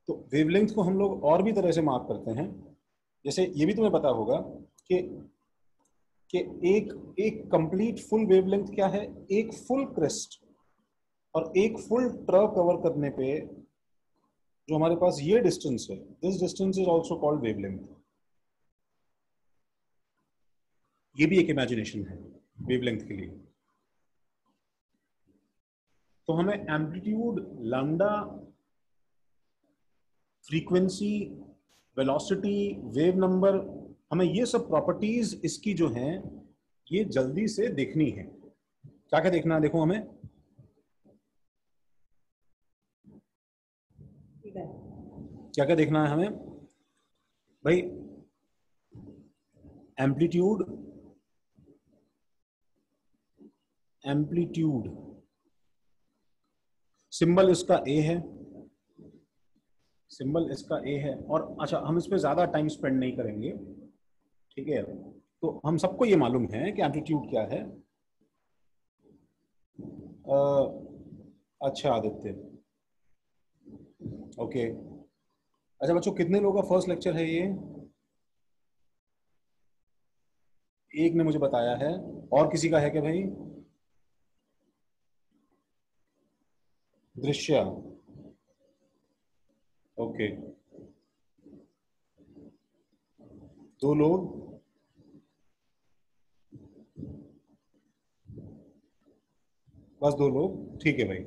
तो वेवलेंथ को हम लोग और भी तरह से मार्क करते हैं। जैसे ये भी तुम्हें पता होगा कि कि एक एक कंप्लीट फुल वेवलेंथ क्या है, एक फुल क्रेस्ट और एक फुल ट्र कवर करने पे जो हमारे पास ये डिस्टेंस है, this distance is also called wavelength. ये भी एक इमेजिनेशन है वेवलेंथ के लिए। तो हमें amplitude, lambda, frequency, velocity, wave number, हमें ये सब प्रॉपर्टीज इसकी जो हैं ये जल्दी से देखनी है। क्या क्या देखना है, देखो हमें क्या क्या देखना है हमें भाई। एम्पलीट्यूड, एम्पलीट्यूड सिंबल इसका ए है, सिंबल इसका ए है। और अच्छा, हम इस पे ज्यादा टाइम स्पेंड नहीं करेंगे, ठीक है। तो हम सबको ये मालूम है कि एम्पलीट्यूड क्या है। अच्छा आदित्य, ओके। अच्छा बच्चों, कितने लोगों का फर्स्ट लेक्चर है ये? एक ने मुझे बताया है। और किसी का है क्या भाई? दृश्य, ओके। दो लोग, बस दो लोग, ठीक है भाई।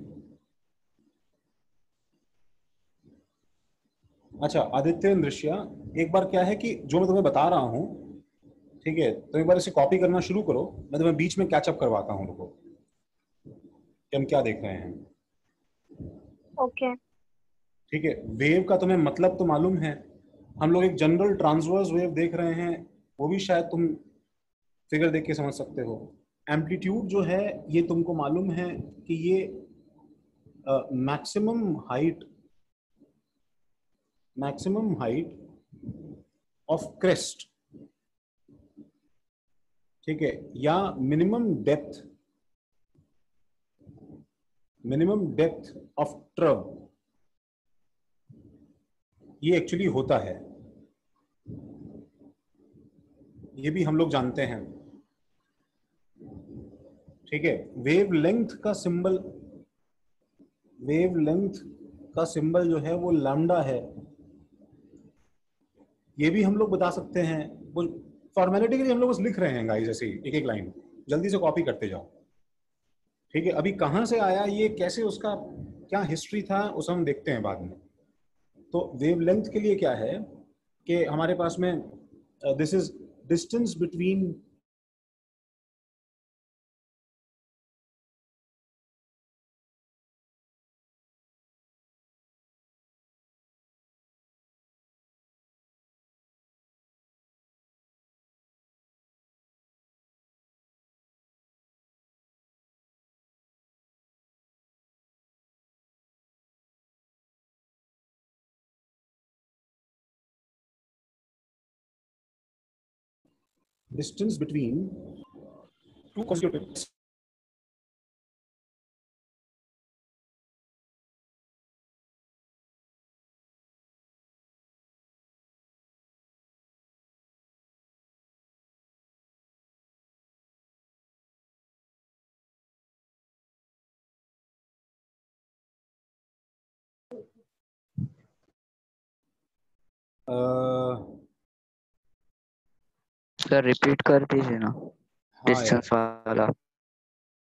अच्छा आदित्य, दृश्य, एक बार क्या है कि जो मैं तुम्हें बता रहा हूँ, ठीक है, तो एक बार इसे कॉपी करना शुरू करो। मैं तुम्हें बीच में कैचअप करवाता हूँ, रुको, कि हम क्या देख रहे हैं। ओके। ठीक है, वेव का तुम्हें मतलब तो मालूम है। हम लोग एक जनरल ट्रांसवर्स वेव देख रहे हैं, वो भी शायद तुम फिगर देख के समझ सकते हो। एम्पलीट्यूड जो है ये तुमको मालूम है कि ये maximum height, maximum height of crest, ठीक है, या minimum depth, minimum depth of trough, ये एक्चुअली होता है। ये भी हम लोग जानते हैं, ठीक है। वेव लेंथ का सिंबल, वेव लेंथ का सिंबल जो है वो लैम्डा है। ये भी हम लोग बता सकते हैं, वो फॉर्मेलिटी के लिए हम लोग बस लिख रहे हैं गाइस, ऐसे ही एक एक लाइन जल्दी से कॉपी करते जाओ, ठीक है। अभी कहाँ से आया ये, कैसे, उसका क्या हिस्ट्री था, उसे हम देखते हैं बाद में। तो वेवलेंथ के लिए क्या है कि हमारे पास में this is distance between, distance between two constituents. Sir repeat कर दीजिए ना, हाँ यार, डिस्टेंस वाला।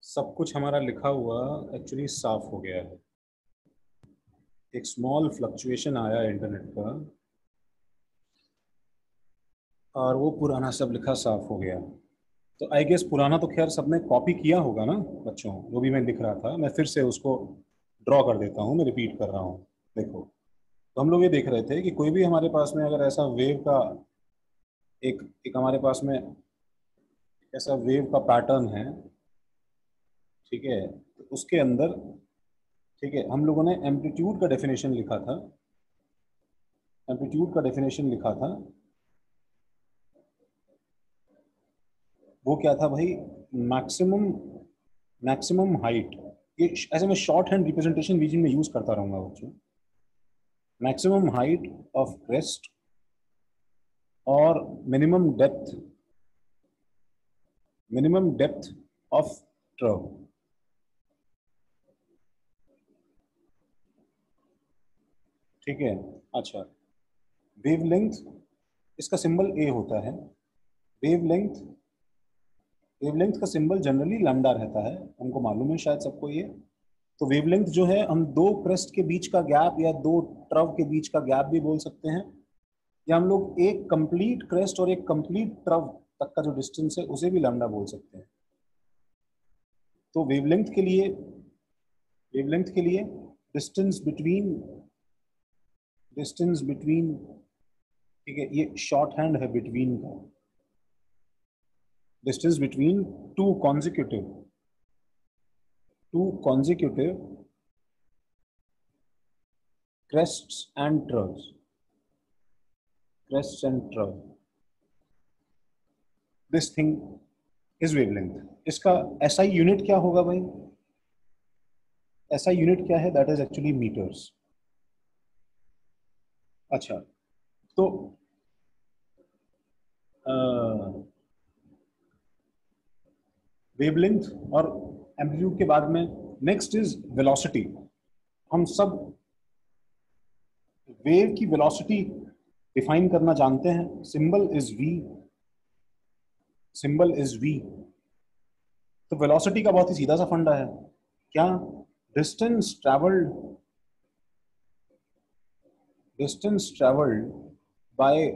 सब कुछ हमारा लिखा हुआ एक्चुअली साफ हो गया है। एक स्मॉल फ्लक्चुएशन आया इंटरनेट पर और वो पुराना सब लिखा साफ हो गया। तो आई गेस पुराना तो खैर सबने कॉपी किया होगा ना बच्चों, जो भी मैं लिख रहा था। मैं फिर से उसको ड्रॉ कर देता हूँ, मैं रिपीट कर रहा हूँ। देखो, तो हम लोग ये देख रहे थे कि कोई भी हमारे पास में अगर ऐसा वेव का एक एक हमारे पास में ऐसा वेव का पैटर्न है, ठीक है, तो उसके अंदर, ठीक है, हम लोगों ने एम्पलीट्यूड का डेफिनेशन लिखा था, एम्पलीट्यूड का डेफिनेशन लिखा था। वो क्या था भाई? Maximum, maximum height. ये ऐसे में शॉर्ट हैंड रिप्रेजेंटेशन बीच में यूज करता रहूंगा बच्चों। मैक्सिमम हाइट ऑफ क्रेस्ट और मिनिमम डेप्थ ऑफ ट्रव। ठीक है। अच्छा, वेवलेंथ, इसका सिंबल ए होता है। वेवलेंथ का सिंबल जनरली लैम्डा रहता है, हमको मालूम है शायद सबको ये। तो वेवलेंथ जो है, हम दो क्रेस्ट के बीच का गैप या दो ट्रव के बीच का गैप भी बोल सकते हैं, या हम लोग एक कंप्लीट क्रेस्ट और एक कंप्लीट ट्रव तक का जो डिस्टेंस है उसे भी लैम्डा बोल सकते हैं। तो वेवलेंथ के लिए डिस्टेंस बिटवीन, ठीक है, ये शॉर्ट हैंड है बिटवीन का। Distance between two consecutive crests and troughs, this thing is wavelength. इसका SI यूनिट क्या होगा भाई? SI यूनिट क्या है? That is actually metres. अच्छा, तो वेवलेंथ और एम्पलीट्यूड के बाद में नेक्स्ट इज वेलोसिटी। हम सब वेव की वेलोसिटी डिफाइन करना जानते हैं। Symbol is v। तो वेलोसिटी का बहुत ही सीधा सा फंडा है, क्या? Distance travelled by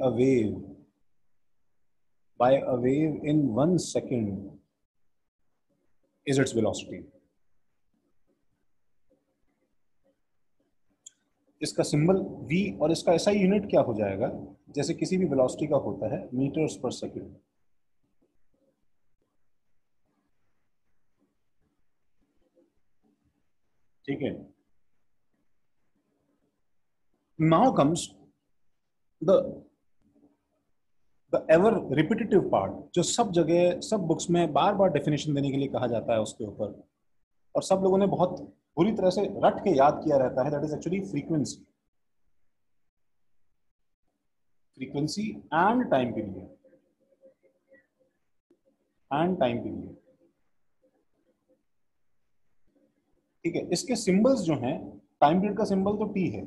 a wave in 1 second is its velocity। इसका सिंबल v और इसका SI यूनिट क्या हो जाएगा? जैसे किसी भी वेलोसिटी का होता है मीटर्स पर सेकेंड। ठीक है। Now comes the ever repetitive part, जो सब जगह सब बुक्स में बार बार डेफिनेशन देने के लिए कहा जाता है उसके ऊपर, और सब लोगों ने बहुत बुरी तरह से रट के याद किया रहता है। That is actually frequency and time period. ठीक है। इसके सिंबल्स जो हैं, टाइम पीरियड का सिंबल तो T है,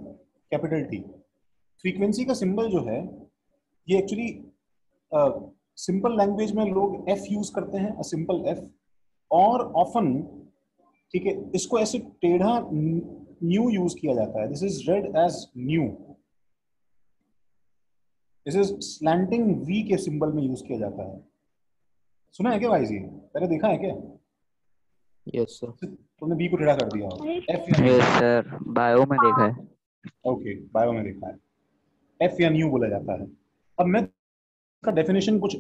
कैपिटल T। फ्रीक्वेंसी का सिंबल जो है, ये एक्चुअली सिंपल लैंग्वेज में लोग F यूज करते हैं, सिंपल F, और ऑफन, ठीक है, इसको ऐसे टेढ़ा न्यू यूज किया जाता है। This is read as nu. This is slanting V के सिंबल में यूज किया जाता है। सुना है क्या भाई जी? पहले देखा है क्या? Yes sir. तुमने V को टेढ़ा कर दिया हो? यस सर, बायो में देखा है। ओके, बायो में देखा है। F या न्यू बोला जाता है। अब मैं का डेफिनेशन कुछ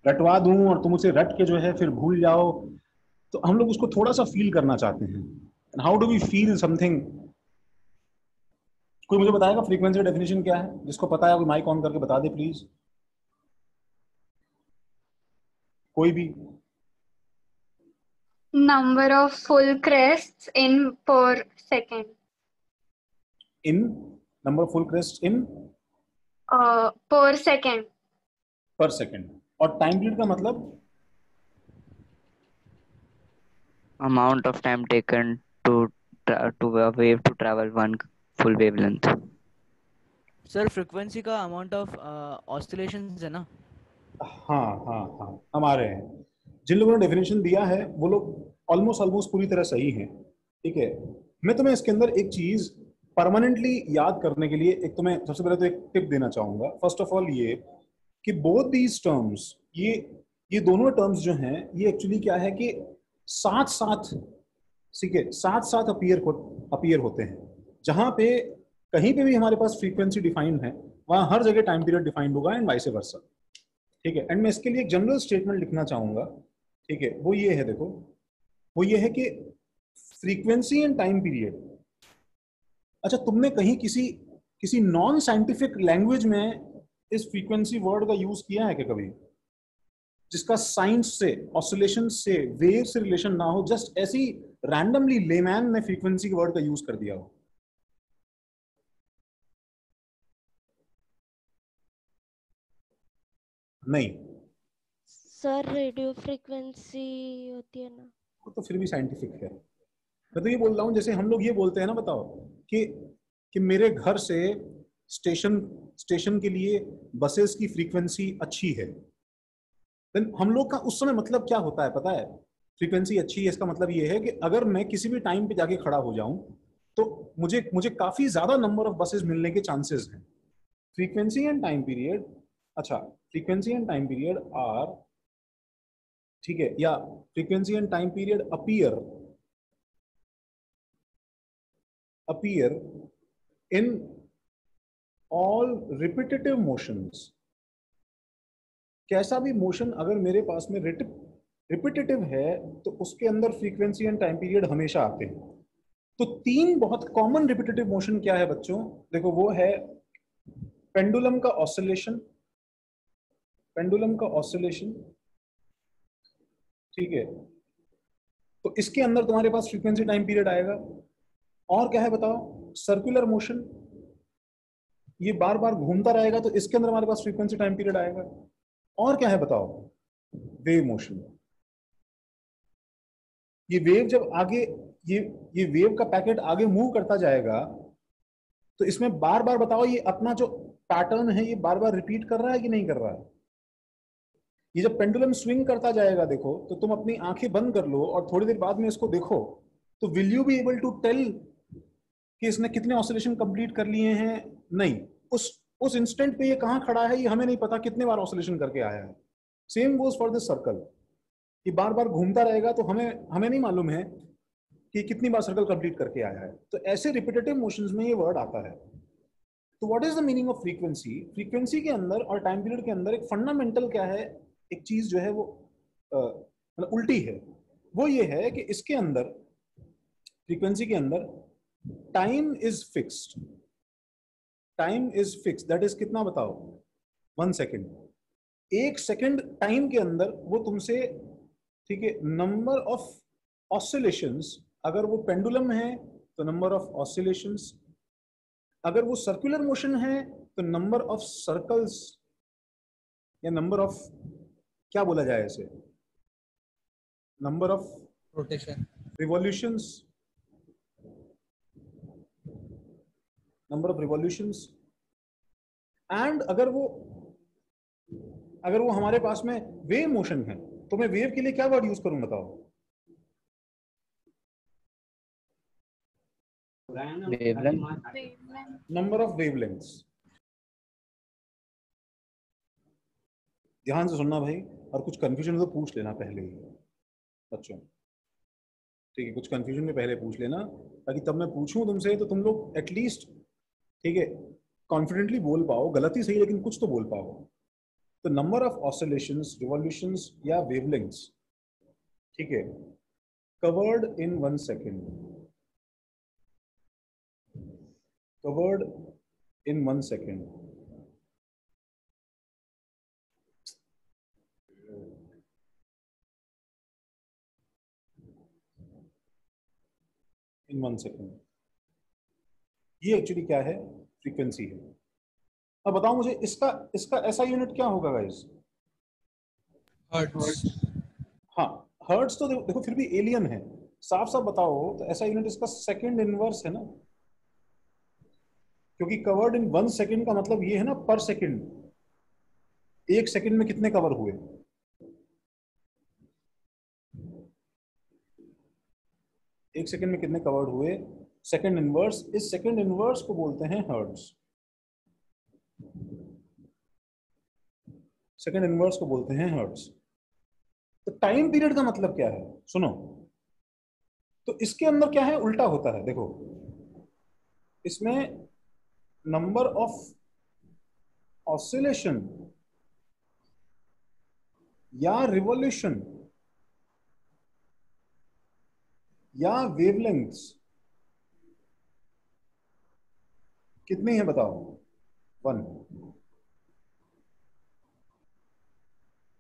रटवा दूं और तुम उसे रट के जो है फिर भूल जाओ, तो हम लोग उसको थोड़ा सा फील करना चाहते हैं। How do we feel something? कोई मुझे बताएगा फ्रीक्वेंसी का डेफिनेशन क्या है? जिसको पता है वो माइक ऑन करके बता दे प्लीज। कोई भी? Number of full crests in per second. In number of full crest in Per second. पर सेकेंड। और टाइम पीरियड का मतलब? Amount of time taken to a wave to travel one full wavelength. Sir frequency का amount of oscillations है ना? हाँ, हम आ रहे हैं। जिन लोगों ने डेफिनेशन दिया है वो लोग ऑलमोस्ट पूरी तरह सही हैं। ठीक है। मैं तुम्हें इसके अंदर एक चीज परमानेंटली याद करने के लिए एक तुम्हें सबसे पहले तो एक टिप देना चाहूंगा। फर्स्ट ऑफ ऑल ये कि बोथ दीज टर्म्स, ये दोनों टर्म्स जो हैं, ये एक्चुअली क्या है कि साथ साथ, ठीक है, साथ साथ अपीयर होते हैं। जहां पे कहीं पे भी हमारे पास फ्रीक्वेंसी डिफाइंड है, वहां हर जगह टाइम पीरियड डिफाइंड होगा एंड वाइस वर्सा। ठीक है। एंड मैं इसके लिए एक जनरल स्टेटमेंट लिखना चाहूंगा। ठीक है, वो ये है, देखो, वो ये है कि फ्रीक्वेंसी एंड टाइम पीरियड। अच्छा, तुमने कहीं किसी नॉन साइंटिफिक लैंग्वेज में इस फ्रीक्वेंसी वर्ड का यूज किया है क्या कभी, जिसका साइंस से, ऑसिलेशन से, वेव से रिलेशन ना हो? जस्ट ऐसी रैंडमली लेमैन ने फ्रीक्वेंसी के वर्ड का यूज कर दिया हो। नहीं, सर रेडियो फ्रीक्वेंसी होती है ना। वो तो फिर भी साइंटिफिक है। मैं तो ये बोल रहा हूँ जैसे हम लोग ये बोलते हैं ना, बताओ कि मेरे घर से स्टेशन स्टेशन के लिए बसेस की फ्रीक्वेंसी अच्छी है, देन हम लोग का उस समय मतलब क्या होता है पता है? फ्रीक्वेंसी अच्छी है इसका मतलब ये है कि अगर मैं किसी भी टाइम पे जाके खड़ा हो जाऊं तो मुझे मुझे काफी ज्यादा नंबर ऑफ बसेस मिलने के चांसेस हैं। फ्रीक्वेंसी एंड टाइम पीरियड, अच्छा, frequency and time period are, ठीक है, या frequency and time period appear in all repetitive motions। कैसा भी मोशन अगर मेरे पास में रिपीटेटिव है तो उसके अंदर फ्रीक्वेंसी एंड टाइम पीरियड हमेशा आते हैं। तो तीन बहुत कॉमन रिपीटेटिव मोशन क्या है बच्चों? देखो, वो है पेंडुलम का ऑसिलेशन, पेंडुलम का ऑसिलेशन, ठीक है, तो इसके अंदर तुम्हारे पास फ्रीक्वेंसी टाइम पीरियड आएगा। और क्या है बताओ? सर्कुलर मोशन, ये बार बार घूमता रहेगा तो इसके अंदर हमारे पास फ्रीक्वेंसी टाइम पीरियड आएगा। और क्या है बताओ? Wave motion. ये वेव जब आगे, ये वेव का पैकेट आगे मूव करता जाएगा तो इसमें बार बार बताओ, ये अपना जो पैटर्न है ये बार बार रिपीट कर रहा है कि नहीं कर रहा है? ये जब पेंडुलम स्विंग करता जाएगा, देखो, तो तुम अपनी आंखें बंद कर लो और थोड़ी देर बाद में इसको देखो, तो will you be able to tell कि इसने कितने ऑसिलेशन कंप्लीट कर लिए हैं? नहीं। उस इंस्टेंट पे ये कहां खड़ा है ये हमें नहीं पता, कितने बार ऑसिलेशन करके आया है। Same goes for this circle, ये बार बार घूमता रहेगा तो हमें नहीं मालूम है कि कितनी बार सर्कल कंप्लीट करके आया है। तो ऐसे रिपीटेटिव मोशंस में ये वर्ड आता है। तो what is the meaning of frequency? Frequency के अंदर और टाइम पीरियड के अंदर एक फंडामेंटल क्या है, एक चीज जो है वो मतलब उल्टी है। वो ये है कि इसके अंदर, फ्रीक्वेंसी के अंदर, time is fixed. Time is fixed, that is कितना बताओ? 1 सेकेंड। 1 सेकेंड टाइम के अंदर वो तुमसे, ठीक है, नंबर ऑफ ऑसिलेशंस, अगर वो पेंडुलम है तो नंबर ऑफ ऑसिलेशंस, अगर वो सर्कुलर मोशन है तो नंबर ऑफ सर्कल्स, या नंबर ऑफ, क्या बोला जाए इसे, number of rotation, revolutions, number of revolutions. And अगर वो हमारे पास में वेव मोशन है तो मैं वेव के लिए क्या वर्ड यूज करूं बताओ? Number of wavelengths. ध्यान से सुनना भाई, और कुछ कंफ्यूजन तो पूछ लेना पहले ही बच्चों, ठीक है? कुछ कंफ्यूजन में पहले पूछ लेना ताकि तब मैं पूछूं तुमसे तो तुम लोग एटलीस्ट, ठीक है, कॉन्फिडेंटली बोल पाओ, गलती सही लेकिन कुछ तो बोल पाओ। तो नंबर ऑफ ऑसिलेशंस, रिवॉल्यूशंस या वेवलेंथ्स, ठीक है, covered in 1 second, covered in 1 second, in 1 second, ये एक्चुअली क्या है? फ्रीक्वेंसी है। अब बताओ मुझे इसका ऐसा यूनिट क्या होगा गाइस? हर्ट्ज। हाँ, हर्ट्ज तो देखो फिर भी एलियन है, साफ साफ बताओ, तो ऐसा यूनिट इसका सेकंड इनवर्स है ना, क्योंकि कवर्ड इन 1 सेकेंड का मतलब ये है ना पर सेकेंड, 1 सेकेंड में कितने कवर हुए? एक सेकेंड में कितने कवर्ड हुए? Second inverse. इस सेकेंड इनवर्स को बोलते हैं हर्ट्ज। सेकेंड इनवर्स को बोलते हैं हर्ट्ज। तो टाइम पीरियड का मतलब क्या है सुनो, तो इसके अंदर क्या है, उल्टा होता है। देखो, इसमें नंबर ऑफ ऑसिलेशन या रिवॉल्यूशन या वेवलेंथ्स कितनी है बताओ? 1।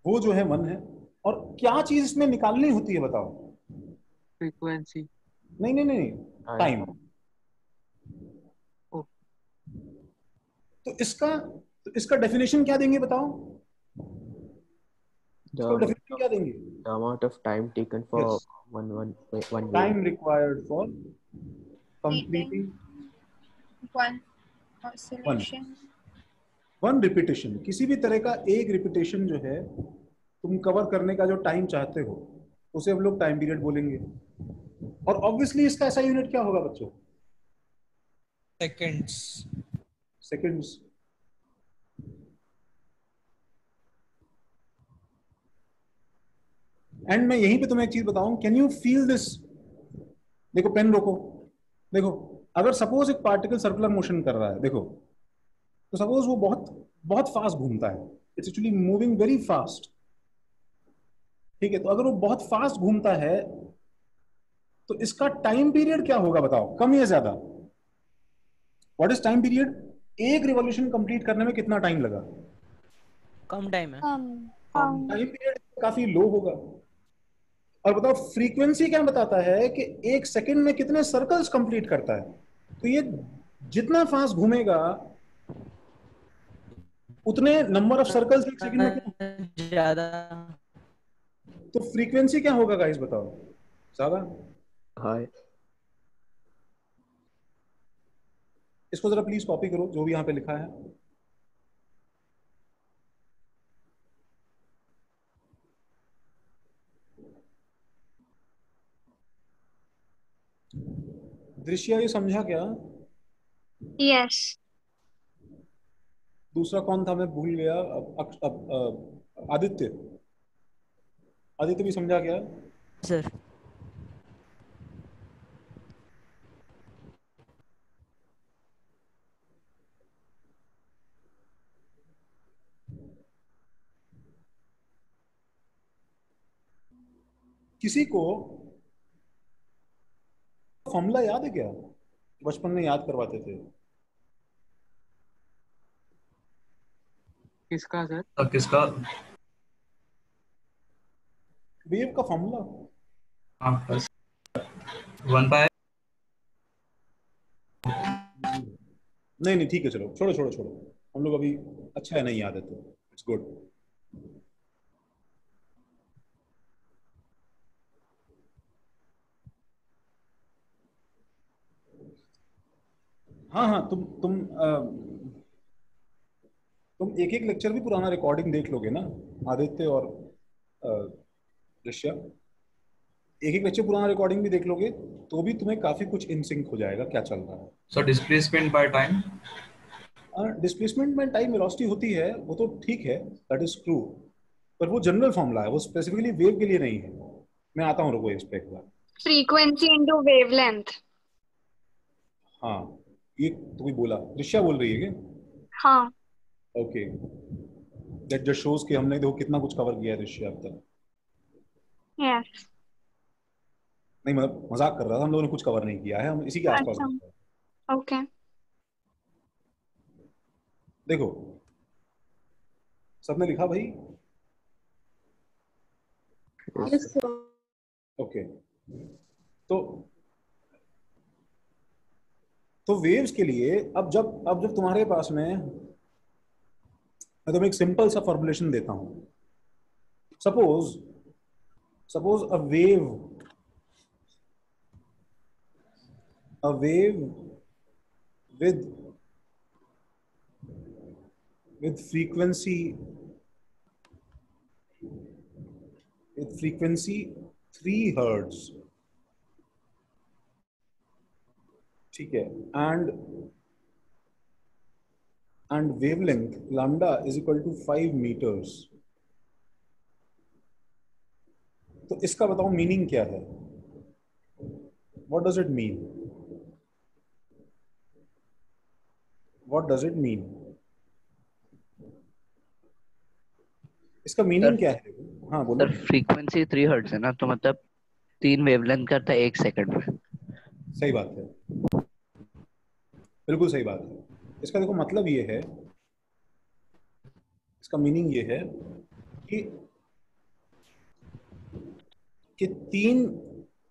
वो जो है 1 है। और क्या चीज इसमें निकालनी होती है बताओ? फ्रीक्वेंसी। नहीं नहीं नहीं, टाइम। तो इसका डेफिनेशन क्या देंगे बताओ? इसको डेफिनेशन क्या देंगे? the amount of time taken for Yes. one wave. Time required for completing one one oscillation. One repetition. किसी भी तरह का एक रिपीटेशन जो है तुम कवर करने का जो टाइम चाहते हो उसे हम लोग टाइम पीरियड बोलेंगे। और ऑब्वियसली इसका ऐसा यूनिट क्या होगा बच्चों? seconds. सेकंड्स। एंड मैं यहीं पे तुम्हें एक चीज बताऊं, कैन यू फील दिस? देखो पेन रोको, देखो अगर सपोज एक पार्टिकल सर्कुलर मोशन कर रहा है, देखो तो सपोज वो बहुत बहुत फास्ट घूमता है, it's actually moving very fast, ठीक है? तो अगर वो बहुत फास्ट घूमता है तो इसका टाइम पीरियड क्या होगा बताओ, कम या ज्यादा? What is time period? एक रिवॉल्यूशन कंप्लीट करने में कितना टाइम लगा? कम टाइम है। टाइम पीरियड काफी लो होगा। और बताओ फ्रीक्वेंसी क्या बताता है कि एक सेकंड में कितने सर्कल्स कंप्लीट करता है। तो ये जितना फास्ट घूमेगा उतने नंबर ऑफ सर्कल्स एक सेकंड में ज्यादा। तो फ्रीक्वेंसी क्या होगा गाइस बताओ? ज्यादा। High. इसको जरा प्लीज कॉपी करो जो भी यहां पे लिखा है। दृश्य ये समझा क्या? Yes. दूसरा कौन था मैं भूल गया। आदित्य, आदित्य भी समझा क्या? सर किसी को फॉर्मूला याद है क्या? बचपन में याद करवाते थे। किसका सर? किसका? वेव का फॉर्मूला। हाँ बस 1/। नहीं नहीं ठीक है, चलो छोड़ो छोड़ो छोड़ो, हम लोग अभी अच्छा है नहीं याद है तो इट्स गुड। हाँ हाँ, तुम एक एक लेक्चर भी पुराना रिकॉर्डिंग देख लोगे ना आदित्य और ऋष्या, एक एक लेक्चर पुराना रिकॉर्डिंग भी देख लोगे तो भी तुम्हें काफी कुछ इन सिंक हो जाएगा क्या चल रहा है। So displacement by time. Displacement में टाइम वेलोसिटी होती है वो तो ठीक है, दैट इज ट्रू, पर वो जनरल फॉर्मूला है, वो स्पेसिफिकली वेव के लिए नहीं है। मैं आता हूँ, रुको इस पे एक बार। Frequency into wavelength. हाँ ये तो कोई बोला, ऋष्या बोल रही है क्या? हाँ. ओके, दैट जस्ट शोज कि हमने देखो कितना कुछ कवर किया है ऋष्या अब तक। Yes. नहीं मतलब मजाक कर रहा था, हम लोगों ने कुछ कवर नहीं किया है, हम इसी के आसपास अच्छा. घूम रहे हैं। Okay. देखो सबने लिखा भाई? Yes, sir. ओके, तो वेव्स के लिए अब जब तुम्हारे पास में, मैं तुम्हें एक सिंपल सा फॉर्मुलेशन देता हूं। Suppose a wave with frequency 3 hertz, ठीक है, and wavelength lambda is equal to 5 meters। तो इसका बताओ मीनिंग क्या है? What does it mean? What does it mean? इसका मीनिंग क्या है? हाँ बोलो। सर फ्रीक्वेंसी 3 हर्ट्ज है ना, तो मतलब 3 वेवलेंथ करता है 1 सेकंड में। सही बात है, बिल्कुल सही बात है। इसका देखो मतलब ये है, इसका मीनिंग ये है कि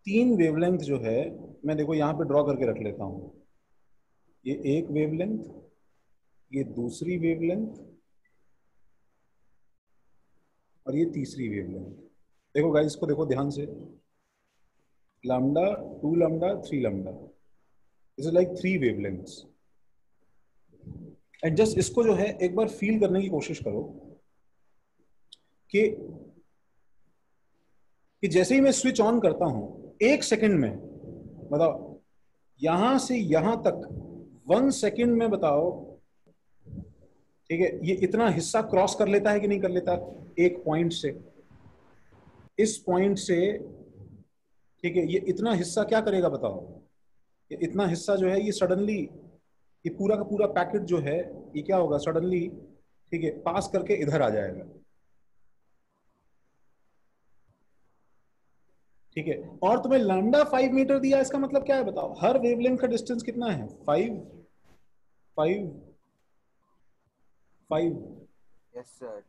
तीन वेवलेंथ जो है, मैं देखो यहाँ पे ड्रॉ करके रख लेता हूँ। ये एक वेवलेंथ, ये दूसरी वेवलेंथ, और ये तीसरी वेवलेंथ। देखो गाइस, इसको देखो ध्यान से, lambda, 2 lambda, 3 lambda, this is like 3 wavelengths. And just इसको जो है एक बार फील करने की कोशिश करो कि जैसे ही मैं स्विच ऑन करता हूं, 1 सेकंड में, बताओ यहां से यहां तक 1 सेकंड में, बताओ, ठीक है, ये इतना हिस्सा क्रॉस कर लेता है कि नहीं कर लेता? एक पॉइंट से, इस पॉइंट से, ठीक है, ये इतना हिस्सा क्या करेगा बताओ? ये इतना हिस्सा जो है ये सडनली, ये पूरा का पूरा पैकेट जो है ये क्या होगा सडनली, ठीक है, पास करके इधर आ जाएगा। ठीक है, और तुम्हें लैम्डा 5 मीटर दिया, इसका मतलब क्या है बताओ? हर वेवलेंथ का डिस्टेंस कितना है? 5 5 5। Yes, sir.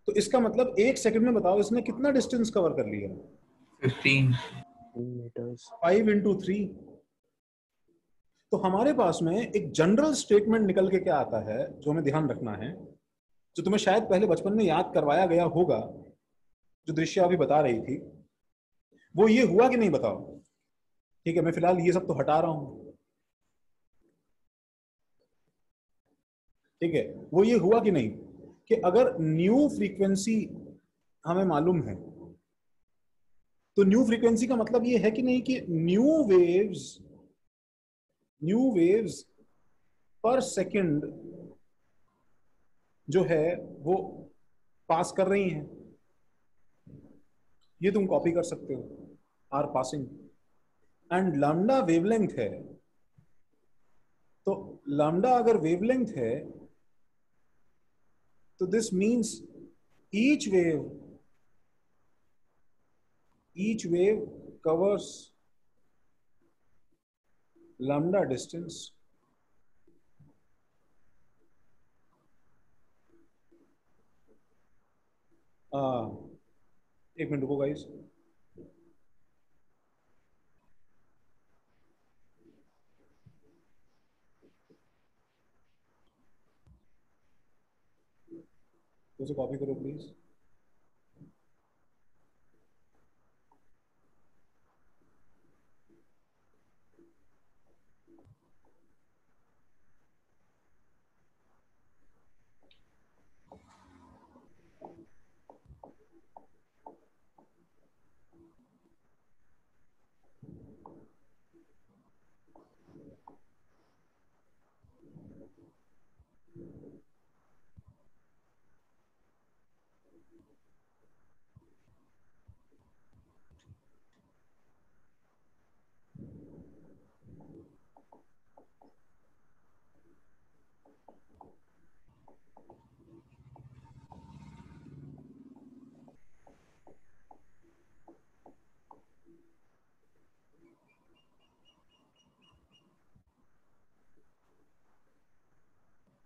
तो इसका मतलब 1 सेकंड में बताओ इसने कितना डिस्टेंस कवर कर लिया? 15. 15 meters. 5 into 3। तो हमारे पास में एक जनरल स्टेटमेंट निकल के क्या आता है जो हमें ध्यान रखना है, जो तुम्हें शायद पहले बचपन में याद करवाया गया होगा, जो दृश्य अभी बता रही थी, वो ये हुआ कि नहीं बताओ? ठीक है, मैं फिलहाल ये सब तो हटा रहा हूं। ठीक है, वो ये हुआ कि नहीं कि अगर न्यू फ्रीक्वेंसी हमें मालूम है, तो न्यू फ्रीक्वेंसी का मतलब ये है कि नहीं कि न्यू वेव्स पर सेकंड जो है वो पास कर रही हैं। ये तुम कॉपी कर सकते हो, are passing. And lambda wavelength है, तो लैम्डा अगर वेवलेंथ है तो this means each wave covers lambda distance एक मिनट रुको गाइस। उसे कॉपी करो प्लीज।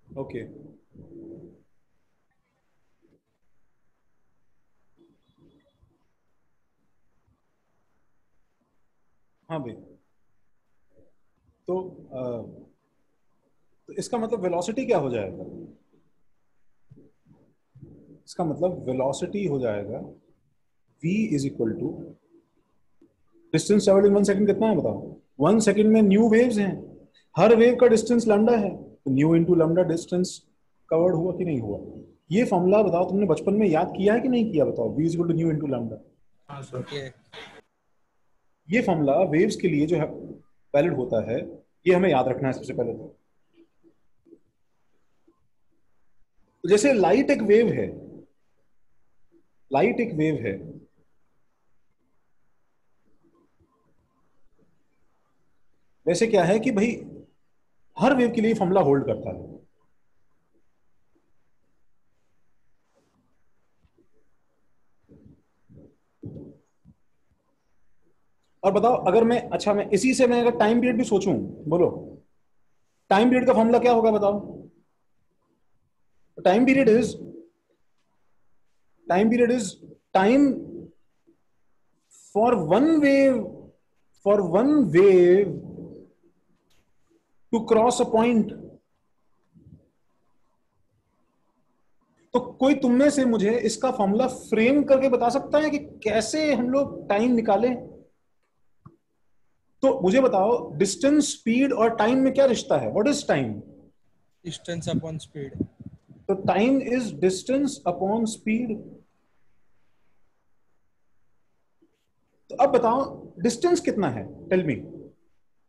ओके, हाँ भाई, तो इसका मतलब वेलोसिटी क्या हो जाएगा? इसका मतलब वेलोसिटी हो जाएगा v is equal to distance travelled in 1 second. कितना है बताओ? 1 सेकंड में न्यू वेव्स हैं, हर वेव का डिस्टेंस लैम्डा है, तो nu into lambda distance covered हुआ कि नहीं हुआ? ये फॉर्मूला बताओ तुमने बचपन में याद किया है कि नहीं किया? बताओ, v is equal to nu into lambda. हाँ सर। ये फॉर्मूला वेव्स के लिए जो है वैलिड होता है, ये हमें याद रखना है सबसे पहले। तो जैसे लाइट एक वेव है, लाइट एक वेव है, वैसे क्या है कि भाई हर वेव के लिए फॉर्मूला होल्ड करता है। और बताओ अगर मैं, अच्छा मैं इसी से मैं अगर टाइम पीरियड भी सोचूं, बोलो टाइम पीरियड का फॉर्मूला क्या होगा बताओ? Time period is time for one wave to cross a point. तो कोई तुम में से मुझे इसका फॉर्मूला फ्रेम करके बता सकता है कि कैसे हम लोग टाइम निकालें? तो मुझे बताओ, डिस्टेंस, स्पीड और टाइम में क्या रिश्ता है? What is time? Distance upon speed. तो time is distance upon speed. तो अब बताओ डिस्टेंस कितना है? Tell me.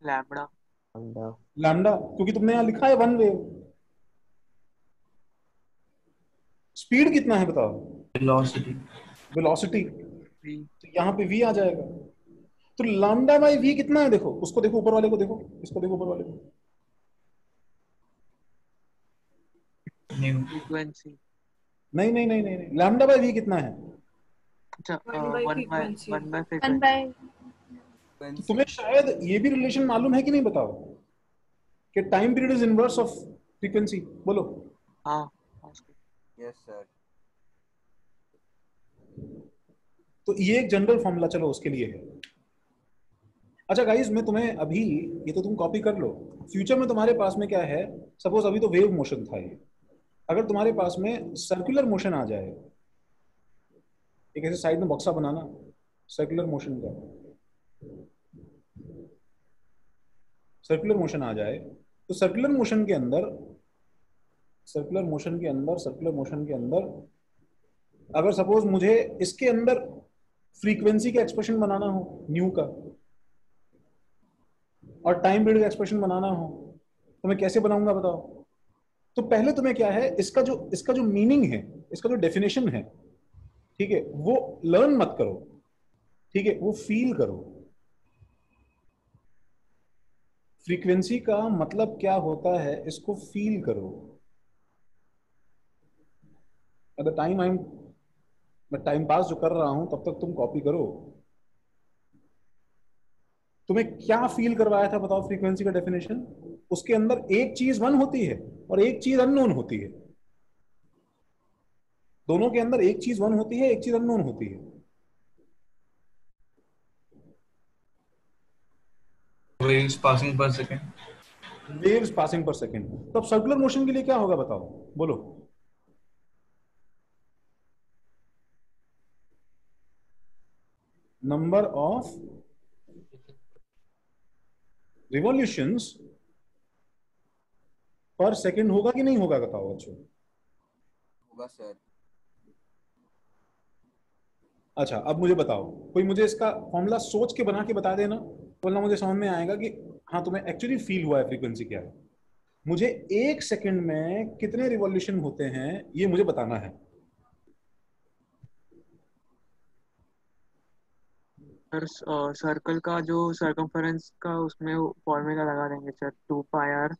Lambda. lambda, lambda, क्योंकि तुमने यहां लिखा है वन वेव। स्पीड कितना है बताओ? Velocity. वेलोसिटी, तो यहां पे v आ जाएगा। तो लैम्डा बाई v कितना है? देखो उसको, देखो ऊपर वाले को, देखो इसको, देखो ऊपर वाले को। New. फ्रीक्वेंसी। नहीं नहीं नहीं नहीं, नहीं। लैम्डा बाई v कितना है? अच्छा, 1 by 1 by frequency. 1 by 1 frequency. by तो तुम्हें शायद ये भी रिलेशन मालूम है कि नहीं, बताओ, कि time period is inverse of frequency. बोलो। हाँ। yes sir, तो ये एक जनरल फॉर्मूला चलो उसके लिए है। अच्छा गाइस, मैं तुम्हें अभी, ये तो तुम कॉपी कर लो, फ्यूचर में तुम्हारे पास में क्या है, सपोज अभी तो वेव मोशन था ये, अगर तुम्हारे पास में सर्कुलर मोशन आ जाए, एक ऐसे साइड में बॉक्सा बनाना सर्कुलर मोशन का, सर्कुलर मोशन आ जाए, तो सर्कुलर मोशन के अंदर, सर्कुलर मोशन के अंदर, सर्कुलर मोशन के अंदर अगर सपोज मुझे इसके अंदर फ्रीक्वेंसी का एक्सप्रेशन बनाना हो न्यू का, और टाइम पीरियड का एक्सप्रेशन बनाना हो, तो मैं कैसे बनाऊंगा बताओ? तो पहले तुम्हें क्या है, इसका जो मीनिंग है, इसका जो डेफिनेशन है, ठीक है, वो लर्न मत करो, ठीक है, वो फील करो। फ्रीक्वेंसी का मतलब क्या होता है, इसको फील करो। अगर मैं टाइम पास जो कर रहा हूं तब तक तुम कॉपी करो। तुम्हें क्या फील करवाया था बताओ? फ्रीक्वेंसी का डेफिनेशन, उसके अंदर एक चीज वन होती है और एक चीज अननोन होती है। दोनों के अंदर एक चीज वन होती है, एक चीज अननोन होती है। Waves passing per second. Waves passing पर सेकेंड। तो अब सर्कुलर मोशन के लिए क्या होगा बताओ? बोलो। नंबर ऑफ रिवॉल्यूशंस पर सेकेंड होगा कि नहीं होगा बताओ बच्चों? होगा सर। अच्छा, अब मुझे बताओ, कोई मुझे इसका फॉर्मूला सोच के बना के बता देना, बोलना मुझे समझ में आएगा कि हाँ तुम्हें एक्चुअली फील हुआ है फ्रीक्वेंसी क्या है। मुझे एक सेकंड में कितने रिवॉल्यूशन होते हैं ये मुझे बताना है। सर, सर्कल का जो सर्कमफेरेंस का उसमें फॉर्मूला लगा देंगे सर, 2πr।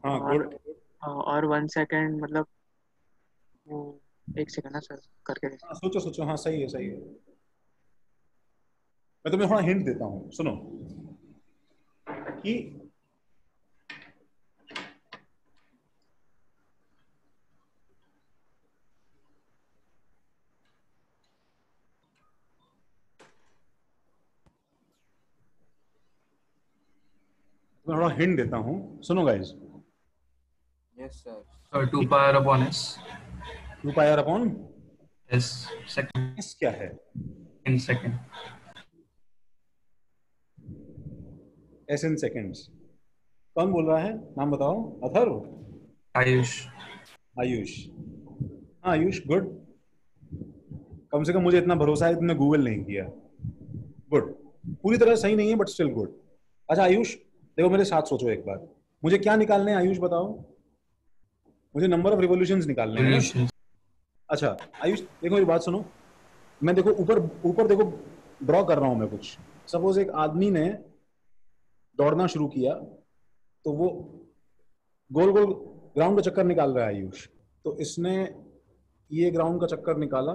हाँ गुड। और 1 सेकेंड, मतलब वो 1 सेकेंड ना सर, करके देखिए। हाँ, सोचो सोचो, हाँ सही है सही है। मैं तुम्हें थोड़ा हिंट देता हूं, सुनो कि मैं थोड़ा हिंट देता हूं, सुनो guys. yes sir, So 2 pi r upon s. 2 pi R upon S second S क्या है? in second. S in seconds. कौन बोल रहा है? नाम बताओ। अथर्व? Ayush. आयुष? हाँ आयुष, गुड। कम से कम मुझे इतना भरोसा है तुमने गूगल नहीं किया। गुड, पूरी तरह सही नहीं है बट स्टिल गुड। अच्छा आयुष देखो, मेरे साथ सोचो एक बार, मुझे क्या निकालने हैं आयुष बताओ? मुझे नंबर ऑफ रिवॉल्यूशंस निकालने हैं। Revolutions. अच्छा आयुष देखो, मेरी बात सुनो, मैं देखो ऊपर ऊपर देखो ड्रॉ कर रहा हूं मैं कुछ। सपोज एक आदमी ने दौड़ना शुरू किया, तो वो गोल गोल ग्राउंड का चक्कर निकाल रहा है आयुष। तो इसने ये ग्राउंड का चक्कर निकाला,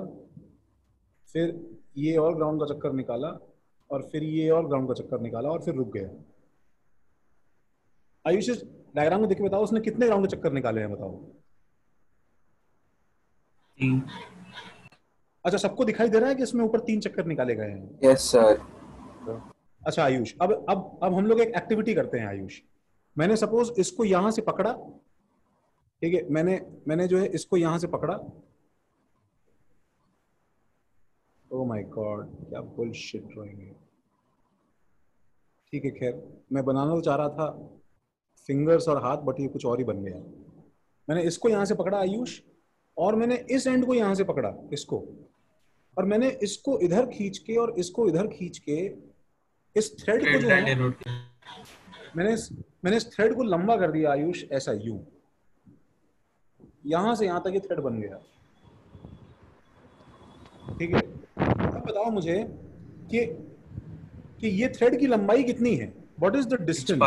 फिर ये और ग्राउंड का चक्कर निकाला, और फिर ये और ग्राउंड का चक्कर निकाला, और फिर रुक गया। आयुष इस डायग्राम में देख के बताओ उसने कितने ग्राउंड के चक्कर निकाले हैं बताओ? 3. अच्छा, सबको दिखाई दे रहा है कि इसमें ऊपर 3 चक्कर निकाले गए हैं? yes sir, अच्छा आयुष, अब हम लोग एक एक्टिविटी करते हैं आयुष। मैंने सपोज इसको यहां से पकड़ा ठीक है, मैंने जो है इसको यहां से पकड़ा। ओह माय गॉड, क्या बुलशिट ड्राइंग है। ठीक है, खैर मैं बनाना तो चाह रहा था फिंगर्स और हाथ, बट ये कुछ और ही बन गया। मैंने इसको यहां से पकड़ा आयुष, और मैंने इस एंड को यहां से पकड़ा इसको, और मैंने इसको इधर खींच के और इसको इधर खींच के इस थ्रेड को जो है मैंने इस थ्रेड को लंबा कर दिया आयुष, ऐसा यूं, यहां से यहां तक ये थ्रेड बन गया। ठीक है, अब बताओ मुझे कि ये थ्रेड की लंबाई कितनी है? What is the distance?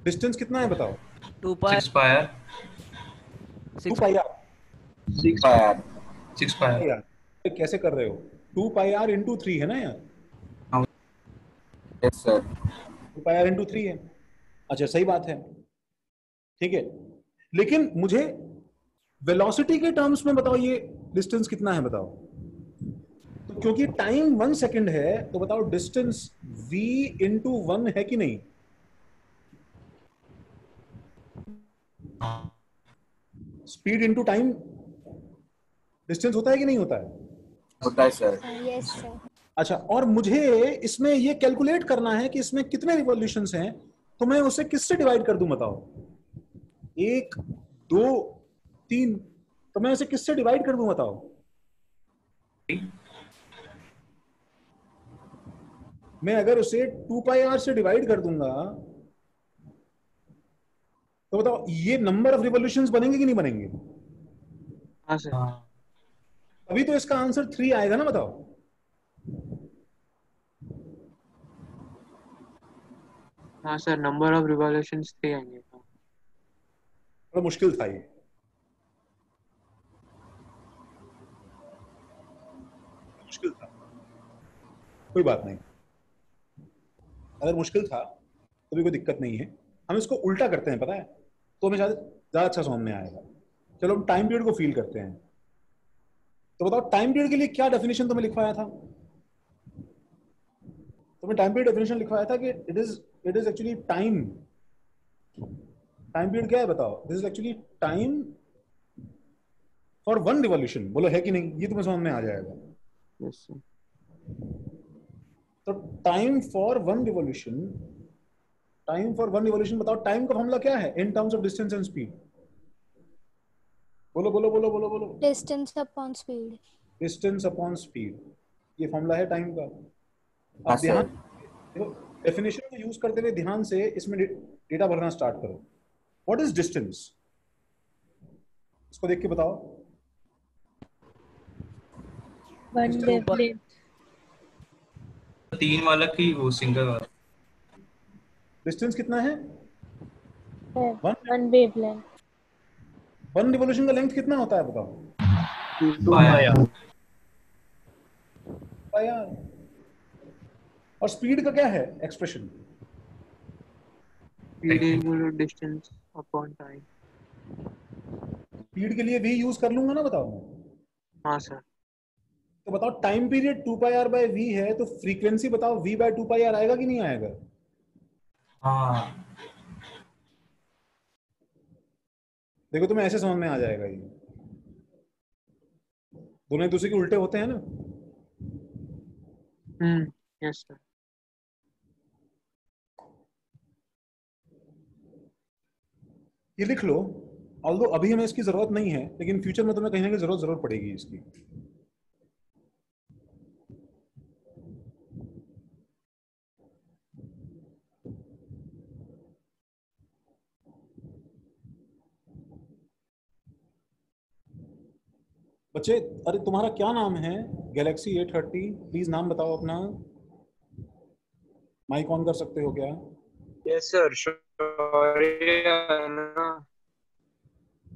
Distance कितना है बताओ? 2 pi 6 pi. 2 pi R. 6 pi r. 6 pi. यार कैसे कर रहे हो? 2 पाई आर इंटू 3 है ना यार? Yes sir. 2 pi R into 3 है। अच्छा, सही बात है। ठीक है, लेकिन मुझे वेलोसिटी के टर्म्स में बताओ ये डिस्टेंस कितना है बताओ। तो क्योंकि टाइम 1 सेकंड है, तो बताओ डिस्टेंस v इंटू 1 है कि नहीं? स्पीड इंटू टाइम डिस्टेंस होता है कि नहीं होता है? होता है सर. Yes, sir. अच्छा, और मुझे इसमें ये कैलकुलेट करना है कि इसमें कितने रिवॉल्यूशंस हैं, तो मैं उसे किससे डिवाइड कर दूं बताओ? 1 2 3, तो मैं इसे किससे डिवाइड कर दूं बताओ? मैं अगर उसे 2 पाई आर से डिवाइड कर दूंगा, तो बताओ ये नंबर ऑफ रिवॉल्यूशंस बनेंगे कि नहीं बनेंगे? हाँ सर. अभी तो इसका आंसर 3 आएगा ना, बताओ। हाँ सर, नंबर ऑफ रिवॉल्यूशंस 3 आएंगे. बड़ा मुश्किल था ये। मुश्किल था, कोई बात नहीं। अगर मुश्किल था तो भी कोई दिक्कत नहीं है, हम इसको उल्टा करते हैं, पता है, तो हमें ज्यादा अच्छा समझ में आएगा। चलो हम टाइम पीरियड को फील करते हैं। तो बताओ टाइम पीरियड के लिए क्या डेफिनेशन तुम्हें लिखवाया था? तुम्हें टाइम पीरियड डेफिनेशन लिखवाया था कि it is actually time. Time period क्या है बताओ? This is actually time for 1 revolution. बोलो है कि नहीं? ये तुम्हें समझ में आ जाएगा। Yes sir. तो time for 1 revolution, time for 1 revolution, बताओ टाइम का फॉर्मूला क्या है in terms of distance and speed? बोलो बोलो बोलो बोलो बोलो। Distance upon speed. Distance upon speed, ये फॉर्मूला है टाइम का। हाँ, अब ध्यान देखो, डेफिनेशन को यूज करते हुए ध्यान से इसमें डेटा भरना स्टार्ट करो। What is distance? इसको देख के बताओ। 1 wavelength. 3 वाला की वो सिंगल वाला. डिस्टेंस कितना है? 1 wavelength. 1 रिवॉल्यूशन का लेंथ कितना होता है बताओ? 2 pi. यार, और स्पीड का क्या है expression? Speed equal to distance upon time. Speed के लिए v यूज कर लूंगा ना, बताओ। हाँ सर. तो बताओ time period 2 pi R by v है, तो फ्रीक्वेंसी बताओ v बाय 2 पाई आर आएगा कि नहीं आएगा? हाँ. देखो तुम्हें ऐसे समझ में आ जाएगा। ये दोनों एक दूसरे के उल्टे होते हैं ना। Yes sir. ये लिख लो, ऑल्दो अभी हमें इसकी जरूरत नहीं है, लेकिन फ्यूचर में तुम्हें कहीं ना कहीं जरूरत पड़ेगी इसकी। बच्चे, अरे तुम्हारा क्या नाम है? गैलेक्सी A30, प्लीज नाम बताओ अपना। माइक ऑन कर सकते हो क्या? Yes sir.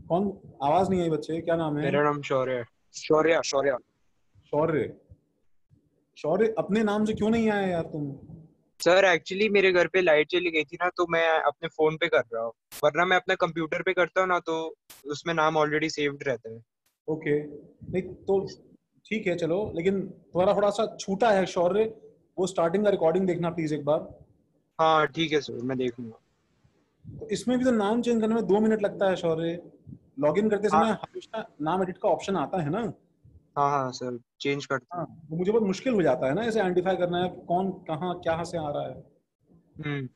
कौन? आवाज नहीं आई बच्चे, क्या नाम है? मेरा नाम शौर्य. शौर्य. शौर्य। शौर्य अपने नाम से क्यों नहीं आया यार तुम? सर एक्चुअली मेरे घर पे लाइट चली गई थी ना, तो मैं अपने फोन पे कर रहा हूँ, वरना मैं अपने कंप्यूटर पे करता हूँ ना, तो उसमें नाम ऑलरेडी सेव्ड रहता है. ओके, नहीं तो ठीक है चलो, लेकिन तुम्हारा थोड़ा सा छूटा है शौर्य, वो स्टार्टिंग का रिकॉर्डिंग देखना प्लीज एक बार। हाँ ठीक है सर, मैं देखूंगा. तो इसमें भी तो नाम चेंज करने में 2 मिनट लगता है शौर्य। लॉगिन करते समय हमेशा नाम एडिट का ऑप्शन आता है ना। हाँ हाँ सर, चेंज करते हाँ, तो मुझे बहुत मुश्किल हो जाता है ना इसे आइडेंटिफाई करना है कि कौन कहाँ क्या से आ रहा है। हैं।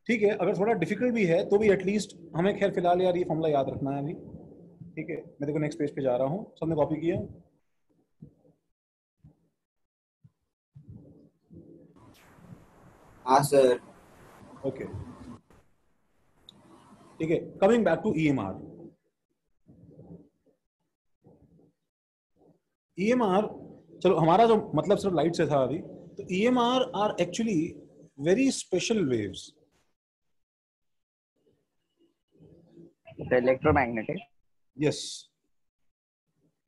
ठीक है, अगर थोड़ा डिफिकल्ट भी है तो भी एटलीस्ट हमें खैर फिलहाल यार ये फॉर्मूला याद रखना है अभी। ठीक है, मैं देखो नेक्स्ट पेज पे जा रहा हूँ। सबने कॉपी किया? हाँ सर। ओके, ठीक है, coming back to EMR. EMR, चलो हमारा जो मतलब सिर्फ लाइट से था अभी, तो EMR are actually very special waves. Electromagnetic. Yes,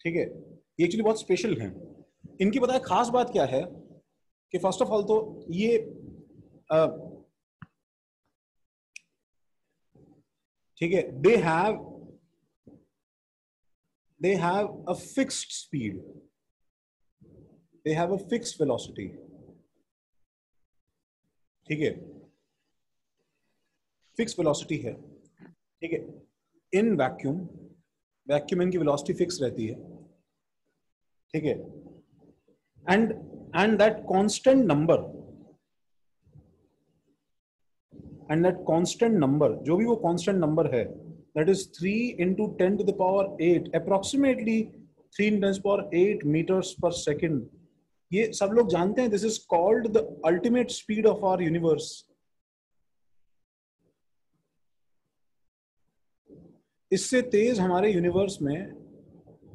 ठीक है, ये एक्चुअली बहुत स्पेशल हैं। इनकी पता है खास बात क्या है कि फर्स्ट ऑफ ऑल तो ये ठीक है, they have a fixed speed, they have a fixed velocity। ठीक है, फिक्स वेलोसिटी है। ठीक है, इन वैक्यूम इनकी वेलोसिटी फिक्स रहती है। ठीक है, एंड दैट कांस्टेंट नंबर, जो भी वो कांस्टेंट नंबर है, that is 3 into 10 to the power 8, approximately 3 into 10 to the power 8 meters per second। ये सब लोग जानते हैं, this is called the ultimate speed of our universe। इससे तेज हमारे यूनिवर्स में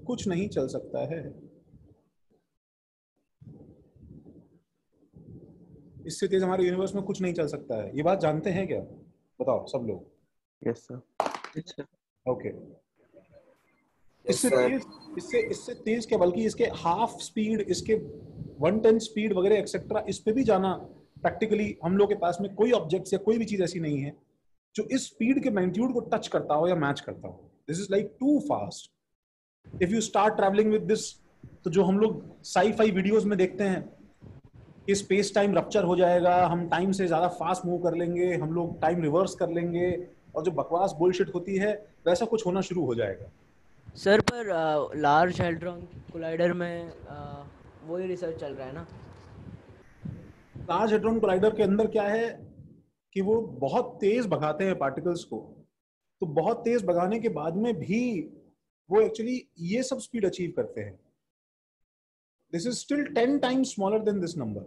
कुछ नहीं चल सकता है। इससे तेज हमारे यूनिवर्स में कुछ नहीं चल सकता है। ये बात जानते हैं क्या? बताओ सब लोग। Yes sir. ओके, इससे तेज क्या, बल्कि इसके हाफ स्पीड, इसके 1/10 स्पीड वगैरह एक्सेट्रा, इस पे भी जाना प्रैक्टिकली हम लोग के पास में कोई ऑब्जेक्ट या कोई भी चीज ऐसी नहीं है जो इस स्पीड के मैग्नीट्यूड को टच करता हो या मैच करता हो। This is like too fast. If you start travelling with this, तो जो हम लोग साई-फाई वीडियोस में देखते हैं कि स्पेस टाइम रप्चर हो जाएगा, हम टाइम से ज्यादा फास्ट मूव कर लेंगे, हम लोग टाइम रिवर्स कर लेंगे, और जो बकवास बुलशिट होती है वैसा कुछ होना शुरू हो जाएगा। सर पर लार्ज हेड्रॉन कोलाइडर में वही रिसर्च चल रहा है ना? लार्ज हेड्रॉन कोलाइडर के अंदर क्या है कि वो बहुत तेज भगाते हैं पार्टिकल्स को, तो बहुत तेज भगाने के बाद में भी वो एक्चुअली ये सब स्पीड अचीव करते हैं। This is still 10 times smaller than this number.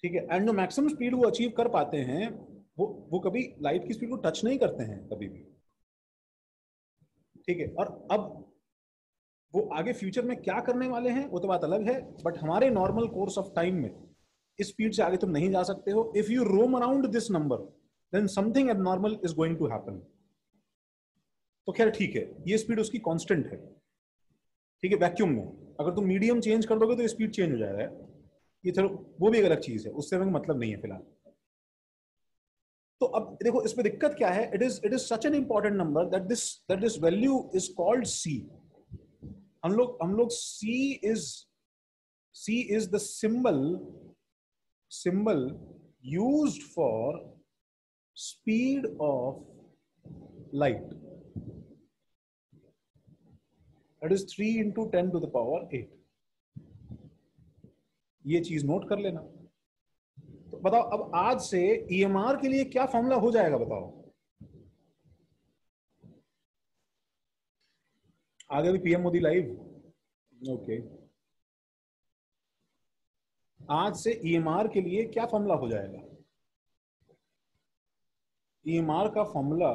ठीक है, एंड जो मैक्सिमम स्पीड वो अचीव कर पाते हैं, वो कभी लाइट की स्पीड को टच नहीं करते हैं कभी भी। ठीक है, और अब वो आगे फ्यूचर में क्या करने वाले हैं वो तो बात अलग है, बट हमारे नॉर्मल कोर्स ऑफ टाइम में इस स्पीड से आगे तुम नहीं जा सकते हो। If you roam around this number, then something abnormal is going to happen. तो खैर ठीक है, ये स्पीड उसकी कांस्टेंट है। ठीक है, वैक्यूम में अगर तुम मीडियम चेंज कर दोगे तो ये स्पीड चेंज हो जाएगा। ये चलो वो भी एक अलग चीज है, उससे हमें मतलब नहीं है फिलहाल। तो अब देखो इसमें दिक्कत क्या है। It is such an important number that this value is called C. हम लोग C is the symbol used for speed of light, that is 3 into 10 to the power 8। ये चीज नोट कर लेना। तो बताओ अब आज से ईएमआर के लिए क्या फॉर्मूला हो जाएगा, बताओ। आगे भी पीएम मोदी लाइव। ओके, आज से ईएमआर के लिए क्या फॉर्मूला हो जाएगा? ईएमआर का formula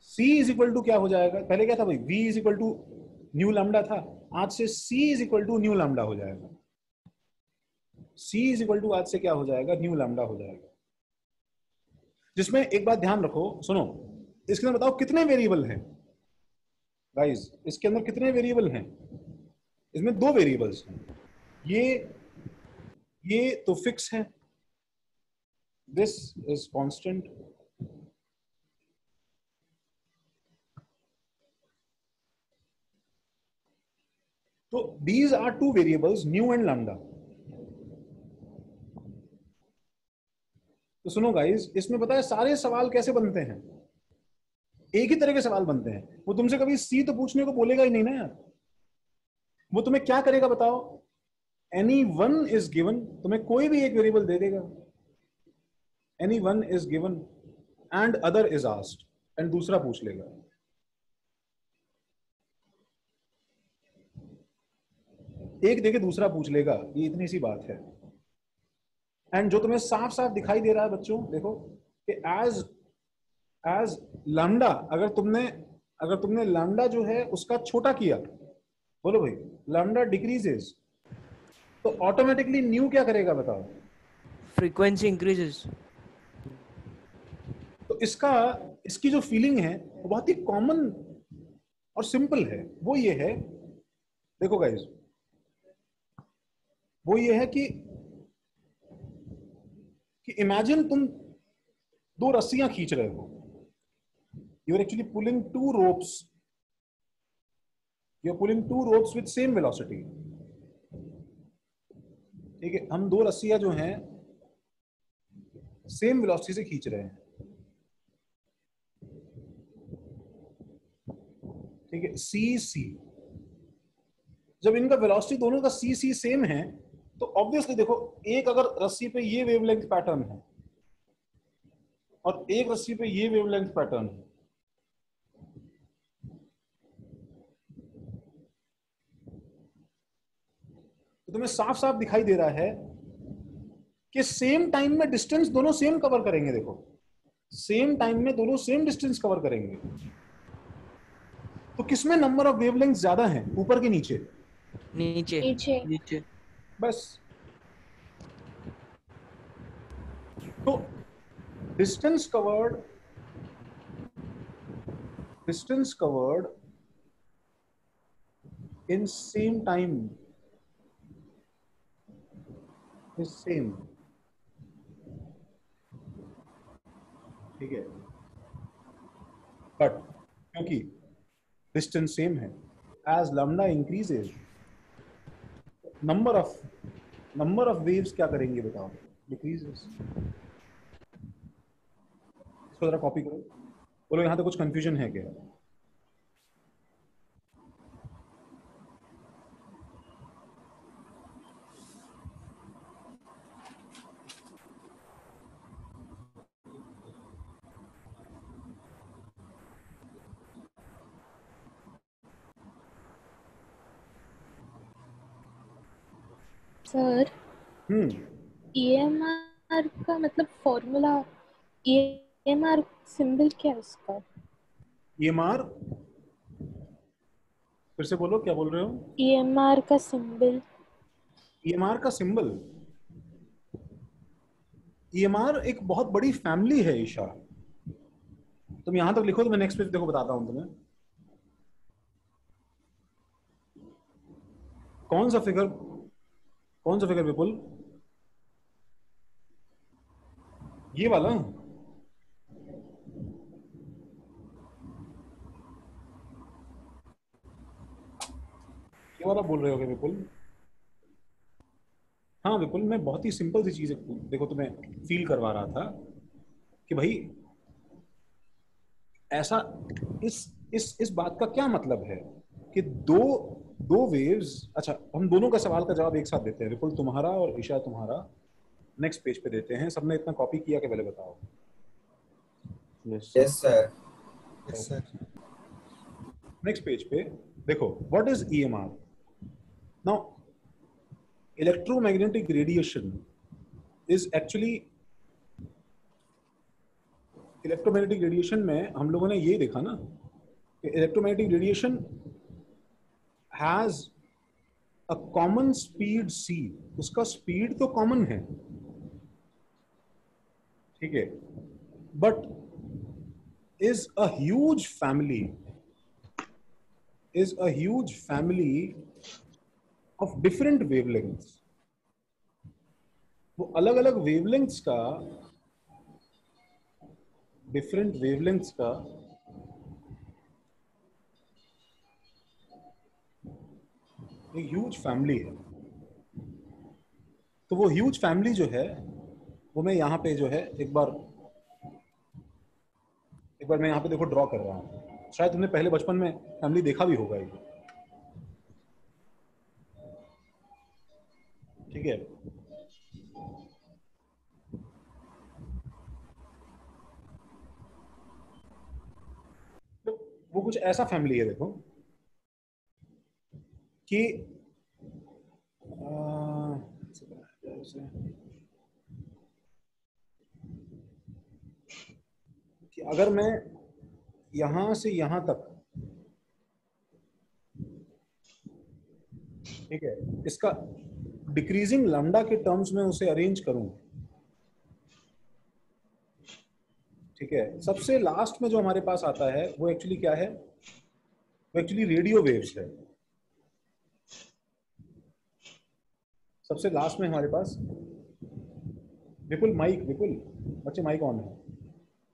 C is equal to क्या हो जाएगा? पहले क्या था भाई, V is equal to nu lambda था, आज से C is equal to nu lambda हो जाएगा। C इज इक्वल टू आज से क्या हो जाएगा? न्यू लैम्डा हो जाएगा। जिसमें एक बात ध्यान रखो, सुनो, इसके अंदर बताओ कितने वेरिएबल हैं गाइस? इसके अंदर कितने वेरिएबल हैं? इसमें 2 वेरिएबल्स हैं। ये तो फिक्स है, दिस इज कांस्टेंट। तो These are two variables, nu and lambda. तो सुनो गाइस, इसमें पता है सारे सवाल कैसे बनते हैं? एक ही तरह के सवाल बनते हैं। वो तुमसे कभी सी तो पूछने को बोलेगा ही नहीं ना यार। वो तुम्हें क्या करेगा बताओ? एनी वन इज गिवन, तुम्हें कोई भी एक वेरिएबल दे देगा। Any one is given and other is asked, and दूसरा पूछ लेगा। एक देके दूसरा पूछ लेगा, ये इतनी सी बात है। एंड जो तुम्हें साफ साफ दिखाई दे रहा है बच्चों, देखो कि एज लैम्डा, अगर तुमने लैम्डा जो है उसका छोटा किया, बोलो भाई, लैम्डा डिक्रीजेस, तो ऑटोमेटिकली न्यू क्या करेगा बताओ? Frequency increases. तो इसकी जो फीलिंग है वो बहुत ही कॉमन और सिंपल है। वो ये है, देखो गाइस, वो ये है कि इमेजिन तुम दो रस्सियां खींच रहे हो। You are actually pulling two ropes, you are pulling two ropes with same velocity. ठीक है, हम दो रस्सियां जो हैं सेम वेलोसिटी से खींच रहे हैं। ठीक है, सी सी, जब इनका वेलोसिटी दोनों का सी सी सेम है, तो ऑब्वियसली देखो, एक अगर रस्सी पे ये वेवलेंथ पैटर्न है और एक रस्सी पे ये वेवलेंथ पैटर्न है, तो तुम्हें साफ साफ दिखाई दे रहा है कि सेम टाइम में डिस्टेंस दोनों सेम कवर करेंगे। देखो, सेम टाइम में दोनों सेम डिस्टेंस कवर करेंगे। तो किसमें नंबर ऑफ वेवलेंथ ज्यादा है, ऊपर के नीचे? नीचे। नीचे। नीचे। बस। तो distance covered in same time is same. ठीक है, बट क्योंकि डिस्टेंस सेम है, as lambda increases, number of waves क्या करेंगे बताओ? डिक्रीजेस। इसको जरा कॉपी करो, बोलो यहां तो कुछ कंफ्यूजन है क्या? सर, हम्म, EMR का मतलब फॉर्मूला, EMR सिंबल क्या है उसका? EMR, फिर से बोलो, क्या बोल रहे हो? EMR का सिंबल। EMR का सिंबल, EMR एक बहुत बड़ी फैमिली है ईशा। तुम यहां तक लिखो तो मैं नेक्स्ट पेज देखो बताता हूं तुम्हें। कौन सा फिगर विपुल? ये वाला? ये वाला बोल रहे हो क्या विपुल? हाँ विपुल, मैं बहुत ही सिंपल सी चीज देखो तुम्हें फील करवा रहा था कि भाई ऐसा, इस बात का क्या मतलब है कि दो वेव्स। अच्छा, हम दोनों का सवाल का जवाब एक साथ देते हैं, विपुल तुम्हारा और ईशा तुम्हारा। नेक्स्ट पेज पे देते हैं। सबने इतना कॉपी किया कि पहले बताओ? Yes, sir. नेक्स्ट पेज पे देखो, what is EMR? Now electromagnetic radiation is actually, electromagnetic radiation में हम लोगों ने ये देखा ना कि electromagnetic radiation has a common speed c। उसका स्पीड तो कॉमन है, ठीक है, but is a huge family of different wavelengths। वो अलग अलग वेवलेंथ्स का, डिफरेंट वेवलेंथ्स का एक ह्यूज फैमिली है। तो वो ह्यूज फैमिली जो है वो मैं यहाँ पे जो है एक बार मैं यहाँ पे देखो ड्रॉ कर रहा हूँ। शायद तुमने पहले बचपन में फैमिली देखा भी होगा ये, ठीक है। तो वो कुछ ऐसा फैमिली है देखो कि अगर मैं यहां से यहां तक, ठीक है, इसका डिक्रीजिंग लैम्डा के टर्म्स में उसे अरेंज करूं, ठीक है, सबसे लास्ट में जो हमारे पास आता है वो एक्चुअली क्या है, वो एक्चुअली रेडियो वेव्स है। सबसे लास्ट में हमारे पास, विपुल माइक, विपुल बच्चे माइक ऑन है,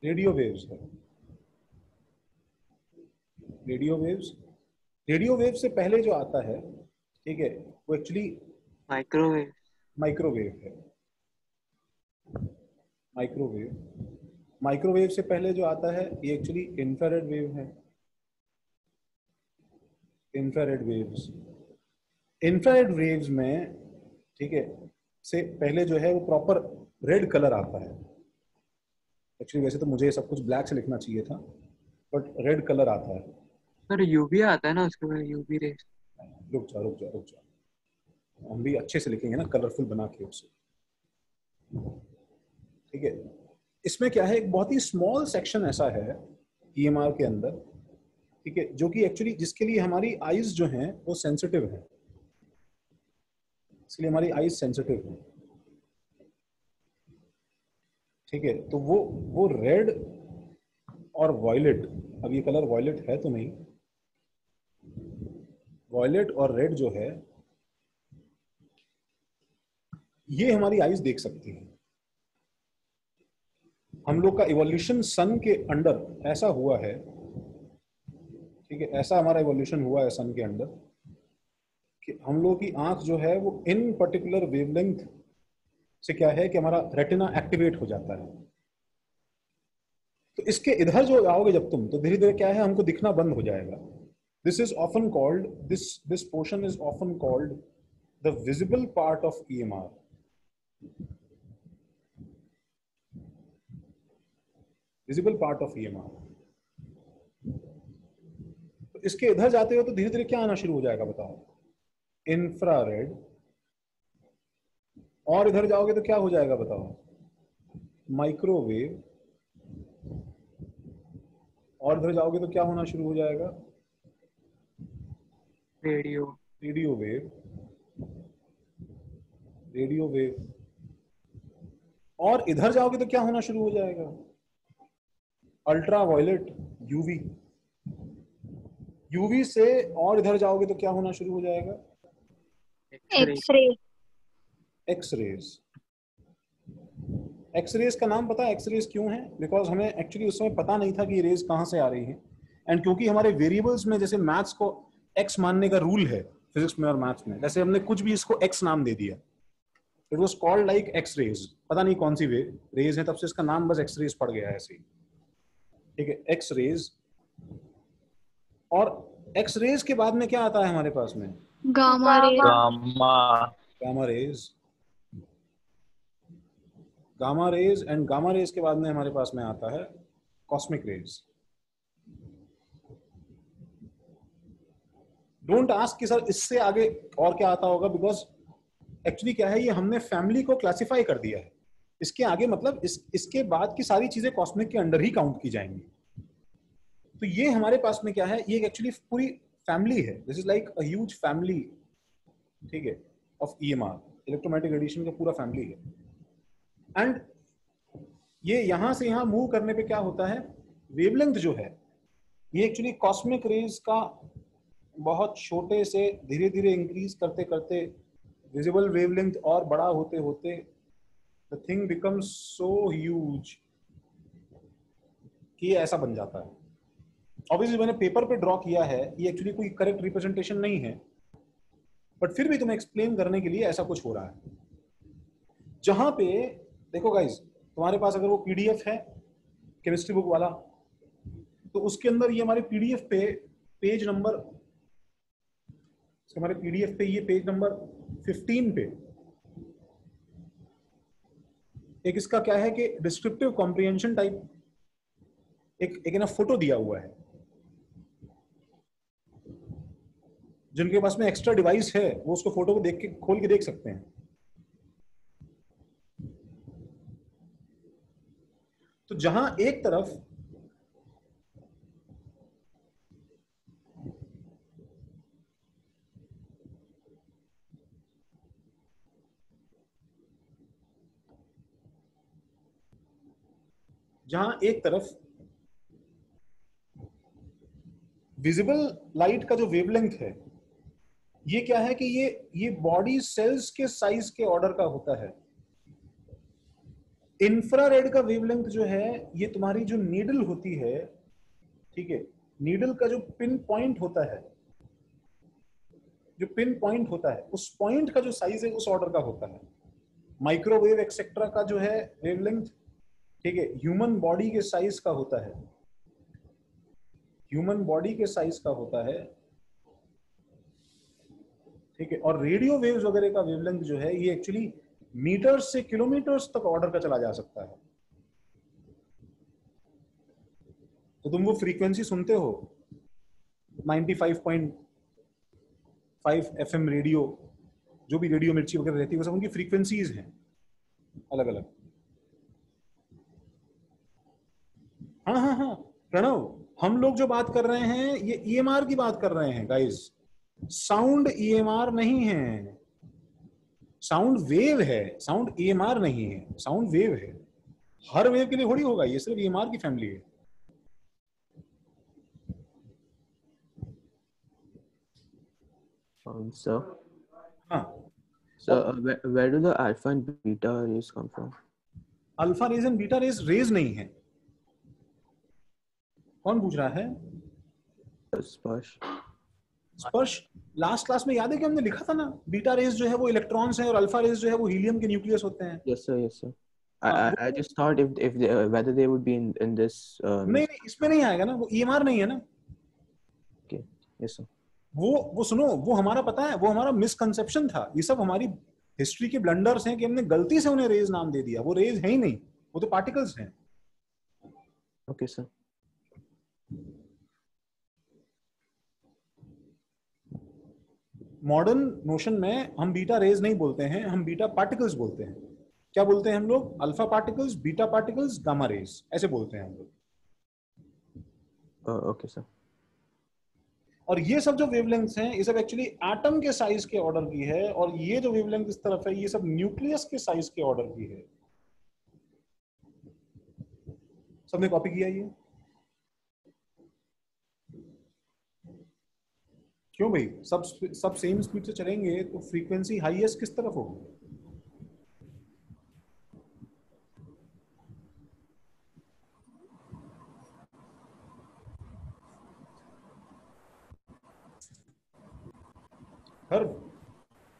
रेडियो वेव्स है। रेडियो वेव्स, रेडियो वेव से पहले जो आता है, ठीक है, वो एक्चुअली माइक्रोवेव है। माइक्रोवेव से पहले जो आता है ये एक्चुअली इंफ्रारेड वेव है। इंफ्रारेड वेव्स में, ठीक है, से पहले जो है वो प्रॉपर रेड कलर आता है। एक्चुअली वैसे तो मुझे सब कुछ ब्लैक से लिखना चाहिए था, बट रेड कलर आता है। सर यूवी आता है ना उसके बाद, यूवी रेस। रुक जा, हम भी अच्छे से लिखेंगे ना, कलरफुल बना के उसे, ठीक है। इसमें क्या है, एक बहुत ही स्मॉल सेक्शन ऐसा है ईएमआर के अंदर, ठीक है, जो कि एक्चुअली जिसके लिए हमारी आईज जो हैं वो सेंसिटिव है, इसलिए हमारी आईज सेंसिटिव है, ठीक है। तो वो रेड और वॉयलेट, अब ये कलर वॉयलेट है तो नहीं, वॉयलेट और रेड जो है ये हमारी आईज देख सकती है। हम लोग का इवोल्यूशन सन के अंडर ऐसा हुआ है, ठीक है, ऐसा हमारा इवोल्यूशन हुआ है सन के अंदर कि हम लोग की आंख जो है वो इन पर्टिकुलर वेवलेंथ से क्या है कि हमारा रेटिना एक्टिवेट हो जाता है। तो इसके इधर जो आओगे जब तुम, तो धीरे धीरे क्या है, हमको दिखना बंद हो जाएगा। This is often called, this portion is often called the visible part of EMR. Visible part of EMR. तो इसके इधर जाते हो तो धीरे धीरे क्या आना शुरू हो जाएगा बताओ, इंफ्रारेड। और इधर जाओगे तो क्या हो जाएगा बताओ, माइक्रोवेव। और इधर जाओगे तो क्या होना शुरू हो जाएगा, रेडियो वेव। और इधर जाओगे तो क्या होना शुरू हो जाएगा, अल्ट्रा वायलेट, यूवी से। और इधर जाओगे तो क्या होना शुरू हो जाएगा, एक्सरेज का नाम पता है एक्सरेज क्यों है? बिकॉज हमें एक्चुअली उस समय पता नहीं था कि ये रेज कहाँ से आ रही है। एंड क्योंकि हमारे वेरिएबल्स में जैसे मैथ्स को एक्स मानने का रूल है फिजिक्स में और मैथ्स में, जैसे हमने कुछ भी इसको एक्स नाम दे दिया, it was called like X rays. पता नहीं कौन सी रेज है, तब से इसका नाम बस एक्स रेज पड़ गया है ऐसे ही, ठीक है, एक्स रेज। और एक्स रेज के बाद में क्या आता है हमारे पास में, gamma rays. Gamma rays. And gamma rays के बाद में हमारे पास में आता है कॉस्मिक रेज। डोंट आस्क कि सर इससे आगे और क्या आता होगा, बिकॉज एक्चुअली क्या है, ये हमने फैमिली को क्लासिफाई कर दिया है। इसके आगे मतलब इसके बाद की सारी चीजें कॉस्मिक के अंडर ही काउंट की जाएंगी। तो ये हमारे पास में क्या है, ये एक्चुअली पूरी फैमिली है। This is like a huge family, ठीक है, ऑफ ईएमआर, इलेक्ट्रोमैग्नेटिक रेडिएशन का पूरा फैमिली है। एंड ये यहां से यहां मूव करने पे क्या होता है, वेवलेंथ जो है ये एक्चुअली कॉस्मिक रेज का बहुत छोटे से धीरे धीरे इंक्रीज करते करते विजिबल वेवलेंथ और बड़ा होते होते the thing becomes so huge कि ये ऐसा बन जाता है। ऑब्वियसली मैंने पेपर पे ड्रॉ किया है, ये एक्चुअली कोई करेक्ट रिप्रेजेंटेशन नहीं है, बट फिर भी तुम्हें एक्सप्लेन करने के लिए ऐसा कुछ हो रहा है। जहां पे देखो गाइस, तुम्हारे पास अगर वो पीडीएफ है केमिस्ट्री बुक वाला, तो उसके अंदर ये हमारे पीडीएफ पे पेज नंबर, हमारे पीडीएफ पे ये पेज नंबर 15 पे एक इसका क्या है कि डिस्क्रिप्टिव कॉम्प्रिहेंशन टाइप एक ना फोटो दिया हुआ है। जिनके पास में एक्स्ट्रा डिवाइस है वो उसको फोटो को देख के खोल के देख सकते हैं। तो जहां एक तरफ विजिबल लाइट का जो वेवलेंथ है, ये क्या है कि ये बॉडी सेल्स के साइज के ऑर्डर का होता है। इंफ्रारेड का वेवलेंथ जो है, ये तुम्हारी जो नीडल होती है, ठीक है, नीडल का जो पिन पॉइंट होता है, उस पॉइंट का जो साइज है उस ऑर्डर का होता है। माइक्रोवेव एक्सेट्रा का जो है वेवलेंथ, ठीक है, ह्यूमन बॉडी के साइज का होता है, ठीक है। और रेडियो वेव्स वगैरह का वेवलेंथ जो है, ये एक्चुअली मीटर से किलोमीटर्स तक ऑर्डर का चला जा सकता है। तो तुम वो फ्रीक्वेंसी सुनते हो 95.5 FM रेडियो, जो भी रेडियो मिर्ची वगैरह रहती है, वो सब उनकी फ्रीक्वेंसीज हैं अलग अलग। हाँ प्रणव, हम लोग जो बात कर रहे हैं ये EMR की बात कर रहे हैं गाइस। साउंड EMR नहीं है, साउंड वेव है, साउंड EMR नहीं है, साउंड वेव है। हर वेव के लिए थोड़ी होगा, ये सिर्फ EMR की फैमिली है। So, हाँ, where do the alpha and beta rays come from? Alpha rays and beta rays rays नहीं है। कौन पूछ रहा है? स्पर्श लास्ट क्लास में याद है कि हमने लिखा था ना, बीटा रेज जो है वो इलेक्ट्रॉन्स हैं और अल्फा रेज जो है वो हीलियम के न्यूक्लियस होते हैं। Yes sir. I just thought if they, whether they would be in this. नहीं, इसमें नहीं आएगा ना, वो EMR नहीं है ना। Okay. Yes sir. वो सुनो, वो हमारा पता है, वो हमारा मिसकंसेप्शन था। ये सब हमारी हिस्ट्री के ब्लंडर्स हैं कि हमने गलती से उन्हें रेज नाम दे दिया। वो रेज है ही नहीं, वो तो पार्टिकल्स हैं। Okay sir. मॉडर्न नोशन में हम बीटा रेज नहीं बोलते हैं, हम बीटा पार्टिकल्स बोलते हैं। क्या बोलते हैं हम लोग? Alpha particles, beta particles, gamma rays, ऐसे बोलते हैं हम लोग। Okay sir. और ये सब जो वेवलेंथ्स हैं, ये सब एक्चुअली एटम के साइज के ऑर्डर की है, और ये जो वेवलेंथ इस तरफ है, ये सब न्यूक्लियस के साइज के ऑर्डर की है। सबने कॉपी किया ये? क्यों भाई? सब सेम स्पीड से चलेंगे तो फ्रीक्वेंसी हाईएस्ट किस तरफ होगी?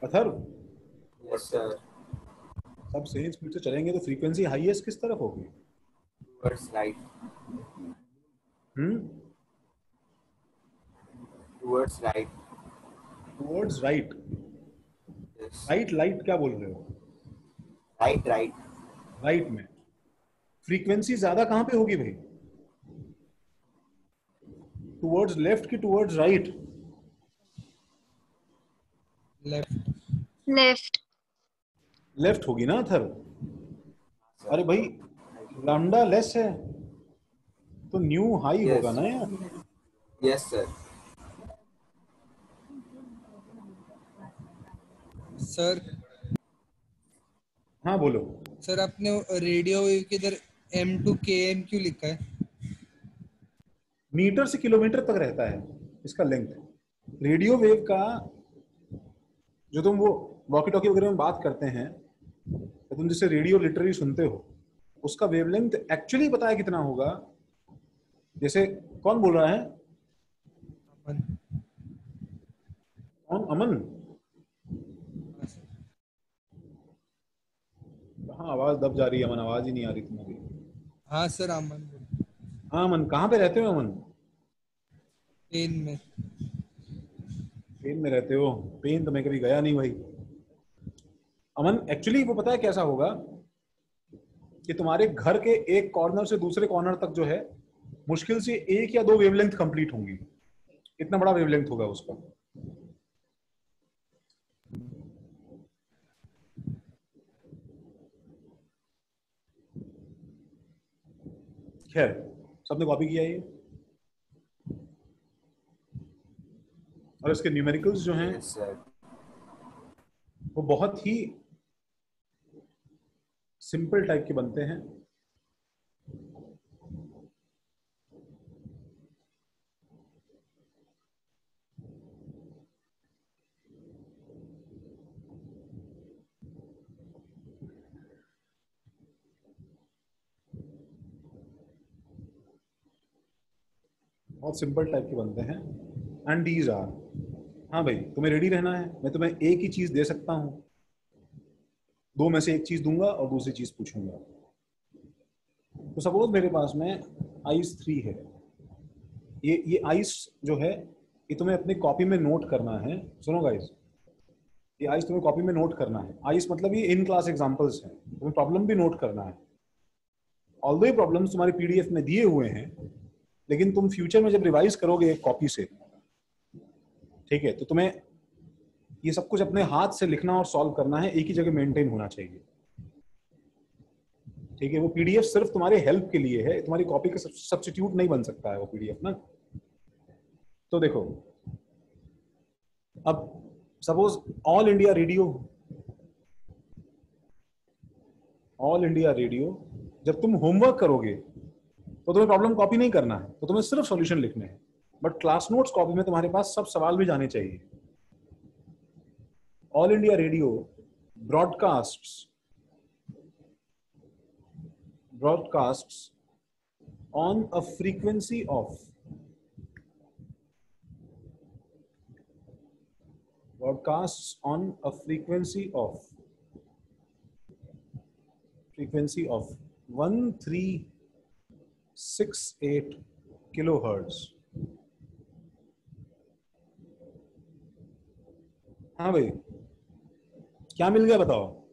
Atharva, Yes sir. सब सेम स्पीड से चलेंगे तो फ्रीक्वेंसी हाईएस्ट किस तरफ होगी? Towards right. Towards right. Towards right. Yes. Right क्या बोल रहे हो? Right. राइट में फ्रीक्वेंसी ज्यादा कहां पे होगी भाई? टुवर्ड्स लेफ्ट की टुवर्ड्स राइट? लेफ्ट होगी ना अथर्व? अरे भाई लैम्डा लेस है तो न्यू हाई Yes. होगा ना यार। Yes sir. सर हाँ बोलो। सर आपने रेडियो वेव के इधर M to KM क्यों लिखा है? मीटर से किलोमीटर तक रहता है इसका लेंथ। रेडियो वेव का जो तुम वो वॉकी टॉकी वगैरह में बात करते हैं, तो तुम जिसे रेडियो लिटरली सुनते हो, उसका वेवलेंथ एक्चुअली पता है कितना होगा? जैसे कौन बोल रहा है? कौन? अमन? हाँ आवाज दब जा रही है अमन, आवाज ही नहीं आ रही तुम्हारी। हाँ सर अमन हाँ अमन, कहाँ पे रहते हो अमन? पेन में। पेन में रहते हो? पेन तो मैं कभी गया नहीं भाई। अमन एक्चुअली वो पता है कैसा होगा कि तुम्हारे घर के एक कॉर्नर से दूसरे कॉर्नर तक जो है मुश्किल से 1 या 2 वेवलेंथ कंप्लीट होंगी, इतना बड़ा वेवलेंथ होगा उसका। खैर सबने कॉपी किया ये, और इसके न्यूमेरिकल्स जो हैं Yes, sir. वो बहुत ही सिंपल टाइप के बनते हैं। बहुत सिंपल टाइप के बनते हैं। एंड दीज आर, हाँ भाई तुम्हें रेडी रहना है, मैं तुम्हें एक ही चीज दे सकता हूं, 2 में से एक चीज दूंगा और दूसरी चीज पूछूंगा। तो सपोज मेरे पास में आइस 3 है, ये आइस जो है ये तुम्हें अपनी कॉपी में नोट करना है। सुनो गाइस, ये आइस तुम्हें कॉपी में नोट करना है। आइस मतलब ये इन क्लास एग्जांपल्स हैं, तुम्हें प्रॉब्लम भी नोट करना है। ऑल्दो ये प्रॉब्लम्स तुम्हारे पीडीएफ में दिए हुए हैं, लेकिन तुम फ्यूचर में जब रिवाइज करोगे एक कॉपी से, ठीक है, तो तुम्हें ये सब कुछ अपने हाथ से लिखना और सॉल्व करना है, एक ही जगह मेंटेन होना चाहिए। ठीक है, वो पीडीएफ सिर्फ तुम्हारे हेल्प के लिए है, तुम्हारी कॉपी का सब्स्टिट्यूट नहीं बन सकता है वो पीडीएफ ना। तो देखो, अब सपोज ऑल इंडिया रेडियो जब तुम होमवर्क करोगे तो तुम्हें प्रॉब्लम कॉपी नहीं करना है, तो तुम्हें सिर्फ सॉल्यूशन लिखने हैं। बट क्लास नोट्स कॉपी में तुम्हारे पास सब सवाल भी जाने चाहिए। All India radio broadcasts on a frequency of broadcasts on a frequency of 1368 kilohertz। हाँ भाई, क्या मिल गया बताओ?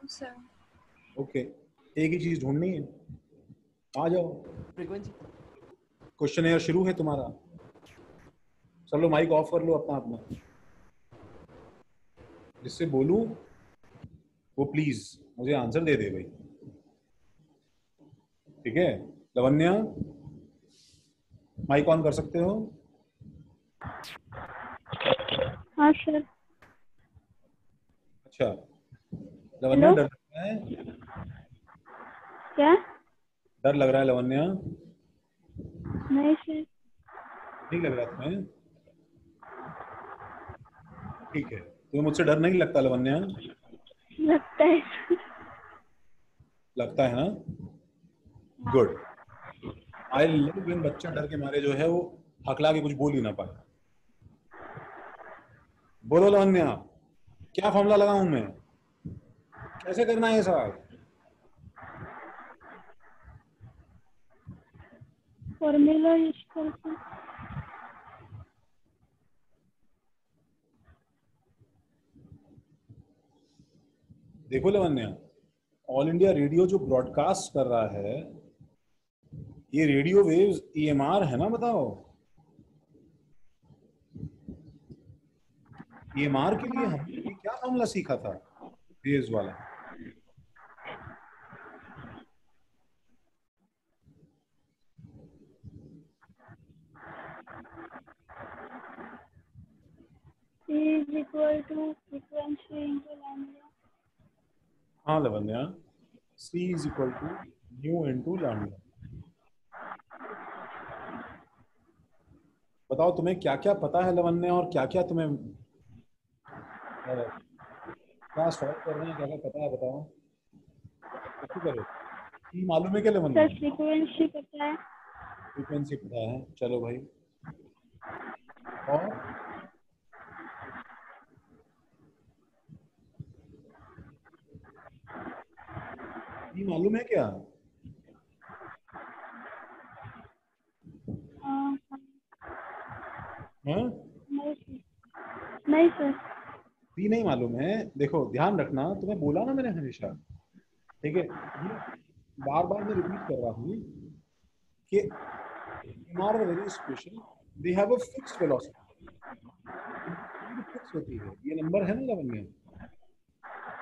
सर ओके, एक ही चीज ढूंढनी है, आ जाओ। फ्रीक्वेंसी। क्वेश्चन शुरू है तुम्हारा। चलो माइक ऑफ कर लो अपना अपना, जिससे बोलूं वो प्लीज मुझे आंसर दे दे भाई। ठीक है, लवन्या माइक ऑन कर सकते हो? हाँ सर। अच्छा लवन्या, डर लग रहा है? क्या? डर लग रहा है लवन्या? नहीं सर। नहीं लग रहा तुम्हें? ठीक है, तुम्हें मुझसे डर नहीं लगता लवन्या? लगता है। लगता है ना? गुड। आई लव व्हेन बच्चा डर के मारे जो है वो हकला के कुछ बोल ही ना पाए। बोलो लवन्या, क्या फॉर्मूला लगाऊं मैं, कैसे करना है ये सवाल? फॉर्मूला यूज करके। देखो लवन्या, ऑल इंडिया रेडियो जो ब्रॉडकास्ट कर रहा है, ये रेडियो वेव्स ईएमआर है ना, बताओ। ईएमआर के लिए हमने क्या फॉर्मूला सीखा था, वेव्स वाला? C is equal to frequency into lambda। हाँ Lavanya, C is equal to mu into lambda। बताओ तुम्हें क्या क्या पता है लवन्या, और क्या क्या तुम्हें क्या सॉल्व कर रहे हैं, क्या क्या पता है बताओ। कैसे करो, मालूम है क्या लवन्या? सर फ्रीक्वेंसी पता है। फ्रीक्वेंसी पता है, चलो भाई और ये मालूम है क्या? हाँ? नहीं सर। भी नहीं मालूम है? देखो ध्यान रखना, तुम्हें बोला ना मैंने हमेशा, ठीक है, ये बार बार मैं रिपीट कर रहा हूँ कि MR very special, they have a fixed velocity, fix होती है। ये नंबर है ना लवन्य?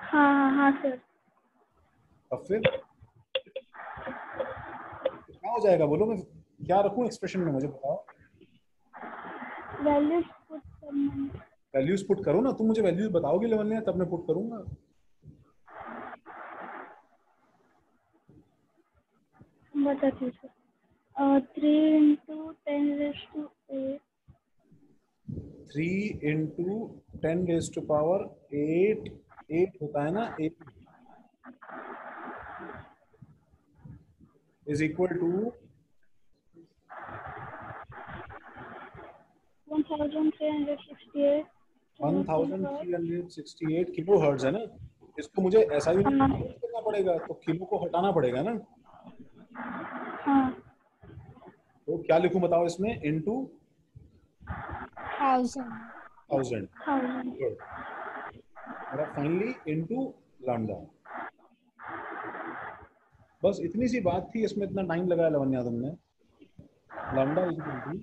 हाँ सर। अब फिर क्या हो जाएगा बोलो? मैं क्या रखूं एक्सप्रेशन में, मुझे बताओ। वैल्यूज पुट करना। वैल्यूज पुट करो ना, तुम मुझे वैल्यूज बताओगे लवन्य, तब मैं पुट करूंगा। बताती हूँ सर। 3 × 10⁸ 3 × 10⁸8, 8 होता है ना, 8 is equal to 1368 1368 kilohertz है ना। इसको मुझे ऐसा ही करना पड़ेगा, तो किलो को हटाना पड़ेगा ना। हाँ। तो क्या लिखूं बताओ इसमें? इनटू 1000 और फाइनली इनटू लैम्डा। बस इतनी सी बात थी, इसमें इतना टाइम लगाया लवन्या तुमने। Lambda is equal two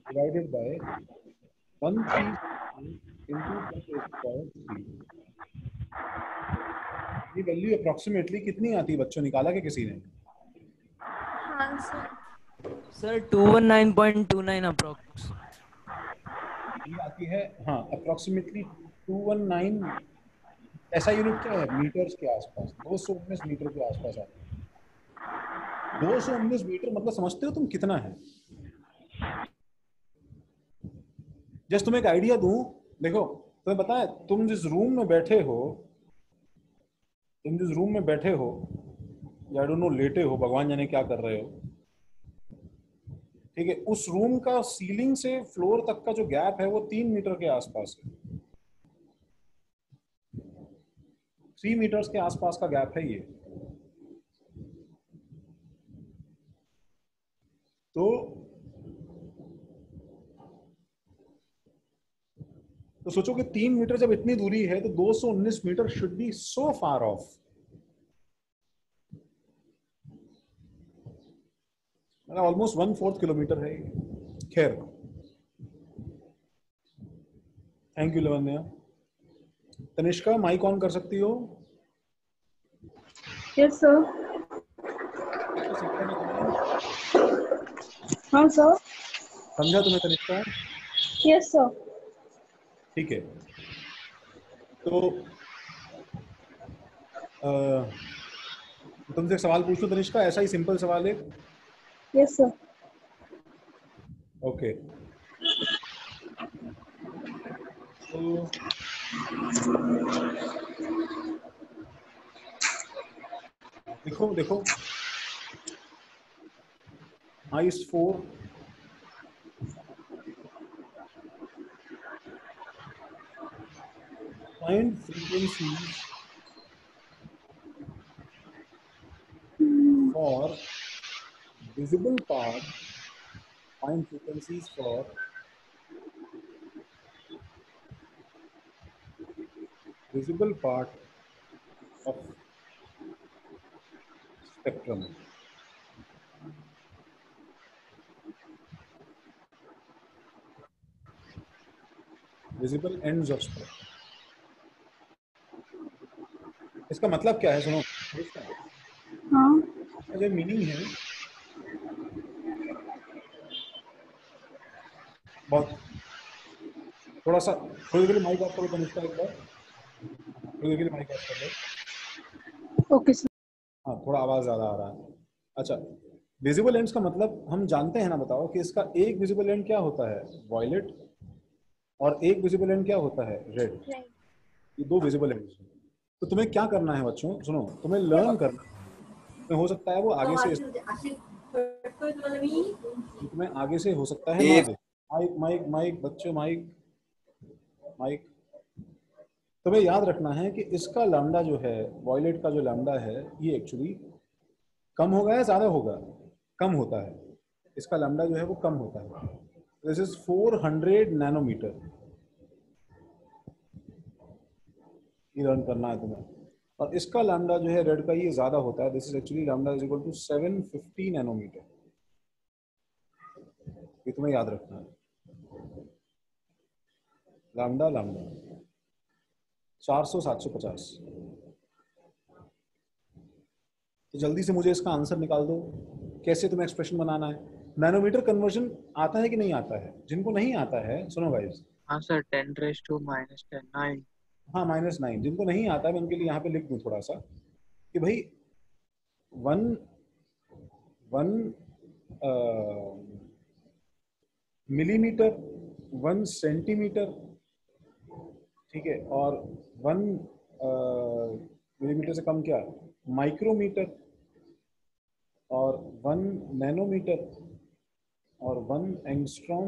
divided by 132 into 10⁻³ ये वैल्यू अप्रोक्सीमेटली कितनी आती है बच्चों? निकाला कि किसी ने? हाँ सर। सर 219.29 अप्रोक्स ये आती है। हाँ, अप्रोक्सीमेटली 219। ऐसा यूनिट क्या है? मीटर्स के आसपास, 219 मीटर के आसपास आती है। 219 मीटर मतलब समझते हो तुम कितना है? जस्ट तुम्हें एक आइडिया दूं, देखो तुम्हें पता है, तुम जिस रूम में बैठे हो, या आई डोंट नो लेटे हो, भगवान जाने क्या कर रहे हो, ठीक है, उस रूम का सीलिंग से फ्लोर तक का जो गैप है वो 3 मीटर के आसपास है। 3 मीटर्स के आसपास का गैप है ये। तो सोचो कि 3 मीटर जब इतनी दूरी है तो 219 metre should be so far off. Almost 1/4 kilometre है। खैर, thank you Lavanya. Tanishka mic on कर सकती हो? Yes sir. हाँ सर। समझा तुम्हें तनिष्का? Yes sir. ठीक है, तो तुमसे एक सवाल पूछूं तनिष्का, ऐसा ही सिंपल सवाल है। Yes sir. ओके, तो देखो ice 4 find frequencies for visible part, find frequencies for visible part of spectrum. Visible ends of spectrum. इसका मतलब क्या है? सुनो, हाँ। जो मीनिंग है बहुत, थोड़ा सा थोड़ी देर माइक ऑफ करो तनिष्का, एक बार थोड़ी देर माइक ऑफ कर लो। Okay sir. हाँ, थोड़ा आवाज ज्यादा आ रहा है। अच्छा, विजिबल एंड्स का मतलब हम जानते हैं ना, बताओ कि इसका एक विजिबल एंड क्या होता है? वॉयलेट, और एक विजिबल एंड क्या होता है? रेड। ये 2 विजिबल एंड्स हैं। तो तुम्हें क्या करना है बच्चों? सुनो, तुम्हें लर्न करना है। हो सकता है वो आगे से तुम्हें आगे से हो सकता है ना दे। माइक माइक माइक बच्चों माइक माइक। तुम्हें याद रखना है कि इसका लैम्डा जो है, वॉयलेट का जो लैम्डा है, ये एक्चुअली कम होगा या ज्यादा होगा? कम होता है। इसका लैम्डा जो है वो कम होता है। This is 400 nanometre. ये लर्न करना है तुम्हें। और इसका लैम्डा जो है रेड का, ये ज्यादा होता है। This is actually lambda is equal to 750 nanometre. ये तुम्हें याद रखना है। Lambda lambda 400 750। तो जल्दी से मुझे इसका आंसर निकाल दो। कैसे तुम्हें एक्सप्रेशन बनाना है? नैनोमीटर कन्वर्जन आता है कि नहीं आता है? जिनको नहीं आता है सुनो गाइस। हाँ सर, 10 raised to -10 9। हाँ -9। जिनको नहीं आता है मैं उनके लिए यहाँ पे लिख दूँ थोड़ा सा कि भाई 1 मिलीमीटर, 1 सेंटीमीटर, ठीक है, और 1 मिलीमीटर से कम क्या, माइक्रोमीटर, और 1 नैनोमीटर, और 1 एंगस्ट्रॉम,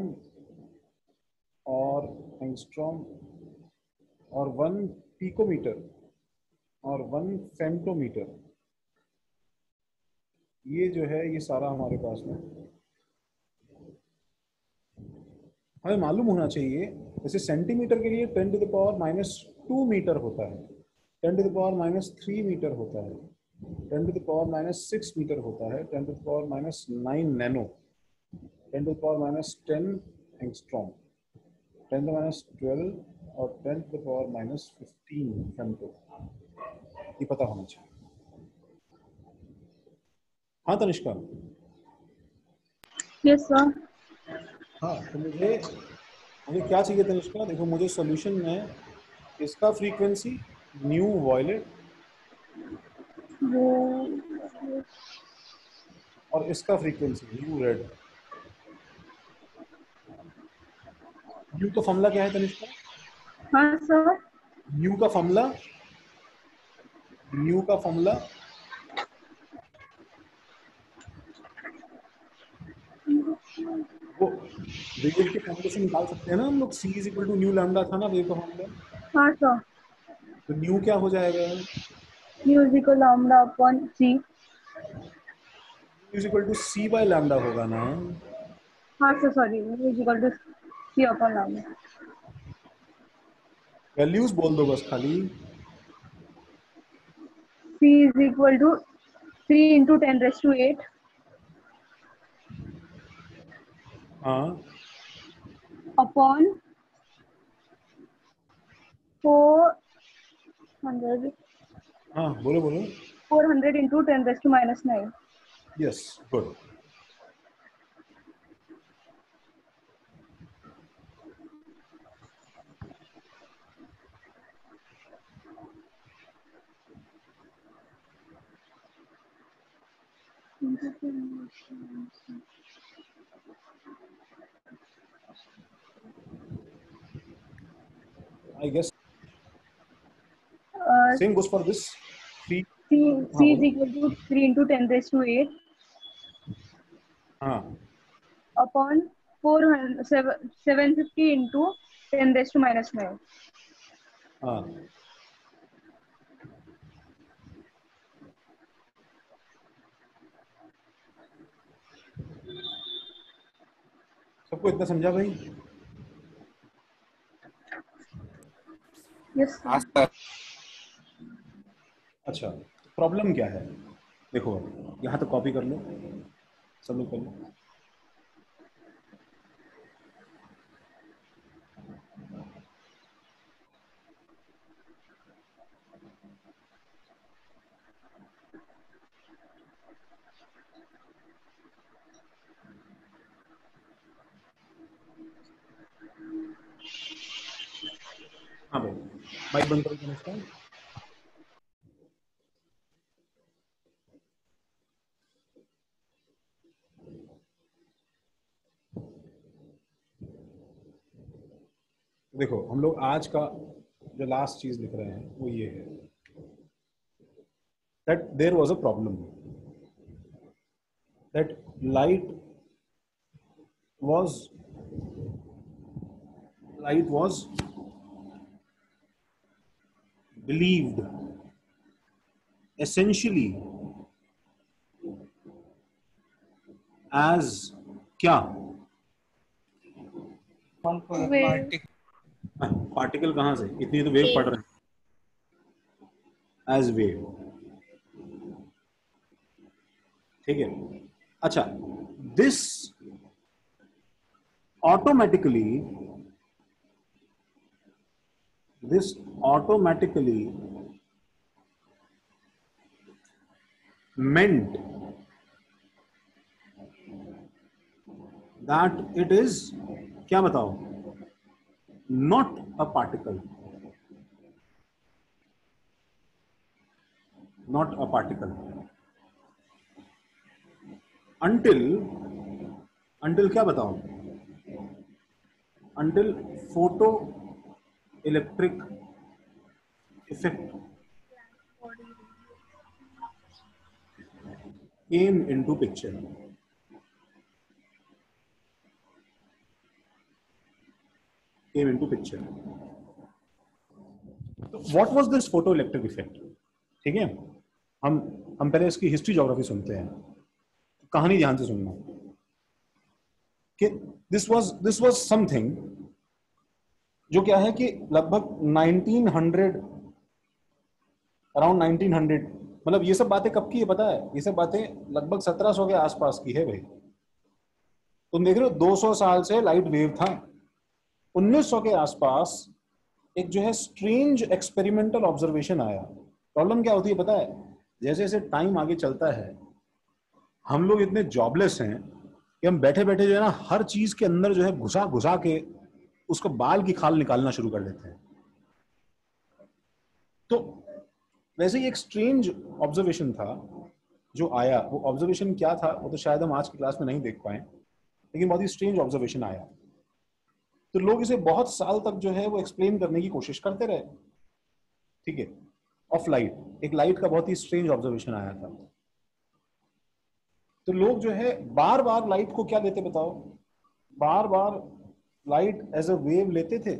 और 1 पिकोमीटर, और 1 फेम्टोमीटर। ये जो है ये सारा हमारे पास में हमें मालूम होना चाहिए। जैसे सेंटीमीटर के लिए 10⁻⁻2 मीटर होता है, 10⁻⁻3 मीटर होता है, 10⁻⁻6 मीटर होता है, 10⁻⁻9 नैनो, 10⁻⁻10 एंगस्ट्रॉम, 10⁻12 और 10⁻⁻15 फेम्टो। ये पता होना चाहिए। हाँ तनिष्का। Yes sir. हाँ तो मुझे क्या चाहिए तनिष्का? देखो मुझे सॉल्यूशन में इसका फ्रीक्वेंसी न्यू वॉयलेट और इसका फ्रीक्वेंसी न्यू रेड। न्यू का फॉर्मूला क्या है तनिष्का? हाँ सर। न्यू का फॉर्मूला वो वेव के फॉर्मूले से निकाल सकते हैं ना हम लोग। C is equal to nu lambda था ना वेव का फॉर्मूला। हाँ सर। तो न्यू क्या हो जाएगा? Nu is equal lambda upon C. Is equal to C by lambda होगा ना। हाँ sir sorry, nu is equal to C upon lambda. Values बोल दो बस खाली। C इज इक्वल टू 3 × 10⁸ हाँ अपॉन 400 हाँ बोलो बोलो। 400 × 10⁻⁻9। Yes good. I guess same goes for this. C is equal to 3 × 10⁸ हाँ upon 750 × 10⁻⁹ हाँ सबको इतना समझा भाई? Yes sir. अच्छा प्रॉब्लम क्या है? देखो यहाँ तो कॉपी कर लो, सब लोग कर लो। हाँ भाई माइक बंद करो इसका। देखो हम लोग आज का जो लास्ट चीज लिख रहे हैं वो ये है that there was a problem, that light was believed essentially as क्या? Particle. पार्टिकल कहां से? इतनी तो वेव पढ़ रहे हैं. As wave. ठीक है. अच्छा, this automatically meant that it is, क्या बताओ, not a particle, until क्या बताओ, until photoelectric effect came into picture. So what was this photoelectric effect? ठीक है, हम पहले इसकी हिस्ट्री ज्योग्राफी सुनते हैं. कहानी ध्यान से सुनना कि दिस वाज समथिंग जो क्या है कि लगभग 1900, अराउंड 1900, मतलब ये सब बातें कब की है पता है? ये सब बातें लगभग 1700 के आसपास की है भाई. तुम देख रहे हो 200 साल से लाइट वेव था. 1900 के आसपास एक जो है स्ट्रेंज एक्सपेरिमेंटल ऑब्जर्वेशन आया. प्रॉब्लम क्या होती है पता है? जैसे जैसे टाइम आगे चलता है हम लोग इतने जॉबलेस हैं कि हम बैठे बैठे जो है ना हर चीज के अंदर जो है घुसा के उसको बाल की खाल निकालना शुरू कर देते हैं. तो वैसे ही एक स्ट्रेंज ऑब्जर्वेशन था जो आया. वो ऑब्जर्वेशन क्या था वो तो शायद हम आज की क्लास में नहीं देख पाए, लेकिन बहुत ही स्ट्रेंज ऑब्जर्वेशन आया. तो लोग इसे बहुत साल तक जो है वो एक्सप्लेन करने की कोशिश करते रहे. ठीक है, ऑफ लाइट, एक लाइट का बहुत ही स्ट्रेंज ऑब्जर्वेशन आया था. तो लोग जो है बार बार लाइट को क्या लेते बताओ? बार बार लाइट एज अ वेव लेते थे.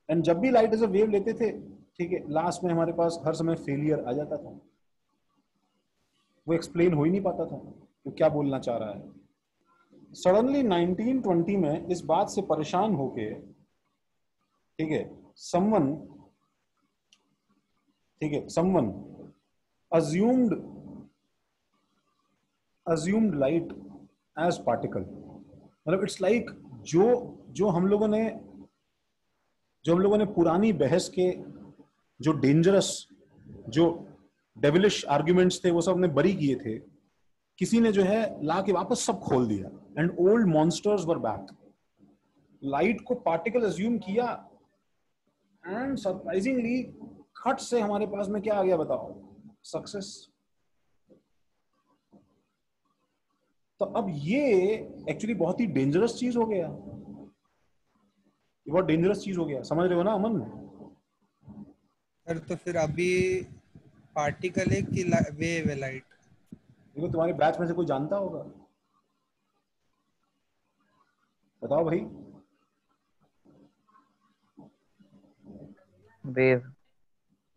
एंड जब भी लाइट एज अ वेव लेते थे, ठीक है, लास्ट में हमारे पास हर समय फेलियर आ जाता था. वो एक्सप्लेन हो ही नहीं पाता था तो क्या बोलना चाह रहा है. सडनली 1920 में इस बात से परेशान होके, ठीक है, someone assumed light as particle. मतलब इट्स लाइक जो हम लोगों ने पुरानी बहस के जो डेंजरस, जो डेविलिश आर्ग्यूमेंट्स थे वो सब ने बरी किए थे, किसी ने जो है ला के वापस सब खोल दिया. And old monsters were back. Light को पार्टिकल अज्यूम किया एंड सरप्राइजिंगली खट से हमारे पास में क्या आ गया बताओ? सक्सेस. तो अब ये एक्चुअली बहुत ही डेंजरस चीज हो गया. ये बहुत डेंजरस चीज हो गया, समझ रहे हो ना अमन? सर तो फिर अभी पार्टिकल है कि वेव है लाइट? देखो तुम्हारे बैच में से कोई जानता होगा, बताओ भाई. वेव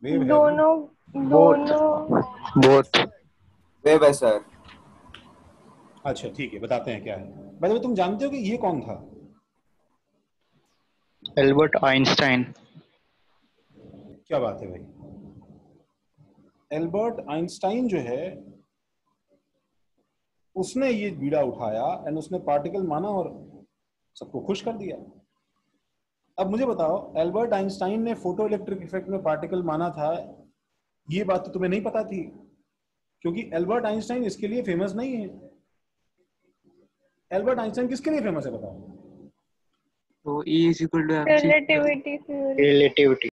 वेव है. दोनों बोथ वेव है सर. अच्छा ठीक है, बताते हैं क्या है. भाई तुम जानते हो कि ये कौन था? Albert Einstein. क्या बात है भाई. एल्बर्ट आइंस्टाइन जो है उसने ये बीड़ा उठाया एंड उसने पार्टिकल माना और सबको खुश कर दिया. अब मुझे बताओ, एल्बर्ट आइंस्टाइन ने फोटो इलेक्ट्रिक इफेक्ट में पार्टिकल माना था, ये बात तो तुम्हें नहीं पता थी, क्योंकि एल्बर्ट आइंस्टाइन इसके लिए फेमस नहीं है. एल्बर्ट आइंस्टाइन किसके लिए फेमस है बताओ? तो E is equal to mc. relativity theory. Relativity.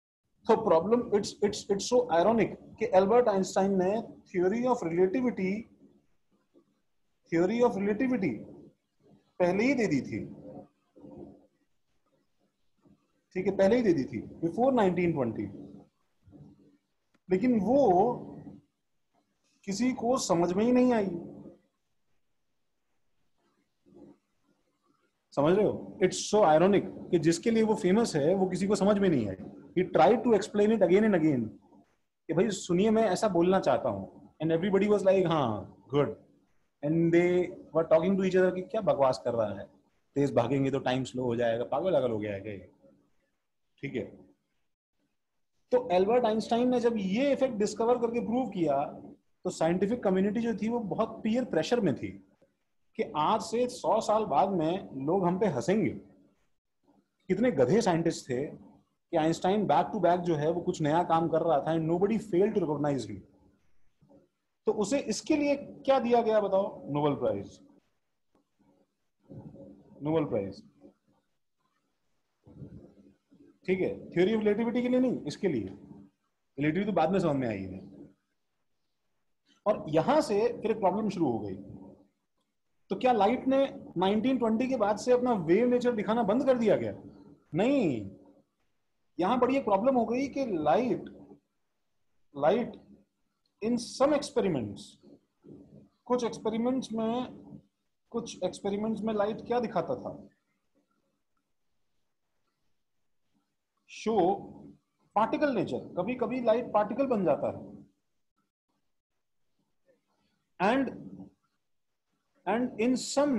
तो प्रॉब्लम इट्स सो आयरॉनिक कि एल्बर्ट आइंस्टाइन ने थ्योरी ऑफ रिलेटिविटी पहले ही दे दी थी. ठीक है, पहले ही दे दी थी, बिफोर 1920. लेकिन वो किसी को समझ में ही नहीं आई। समझ रहे हो? इट्स सो आयरोनिक कि जिसके लिए वो फेमस है वो किसी को समझ में नहीं आई। He tried to explain it again and again कि भाई सुनिए मैं ऐसा बोलना चाहता हूं, एंड एवरीबडी वाज लाइक हाँ good, and they were talking to each other कि क्या बकवास कर रहा है, तेज भागेंगे तो टाइम स्लो हो जाएगा, पागल अगल हो गया है क्या ये? ठीक है। तो एल्बर्ट आइंस्टाइन ने जब ये इफेक्ट डिस्कवर करके प्रूव किया तो साइंटिफिक कम्युनिटी जो थी वो बहुत पीयर प्रेशर में थी कि आज से 100 साल बाद में लोग हम पे हंसेंगे। कितने गधे साइंटिस्ट थे कि आइंस्टाइन बैक टू बैक जो है वो कुछ नया काम कर रहा था and nobody failed to recognise him. तो उसे इसके लिए क्या दिया गया बताओ? Nobel prize. नोबेल प्राइज, ठीक है। थ्योरी ऑफ रिलेटिविटी के लिए नहीं, इसके लिए। रिलेटिविटी तो बाद में समझ में आई है। और यहां से फिर एक प्रॉब्लम शुरू हो गई। तो क्या लाइट ने 1920 के बाद से अपना वेव नेचर दिखाना बंद कर दिया क्या? नहीं, यहां बड़ी एक प्रॉब्लम हो गई कि लाइट इन सम एक्सपेरिमेंट्स, कुछ एक्सपेरिमेंट्स में लाइट क्या दिखाता था? Show particle nature. कभी कभी लाइट पार्टिकल बन जाता है एंड in some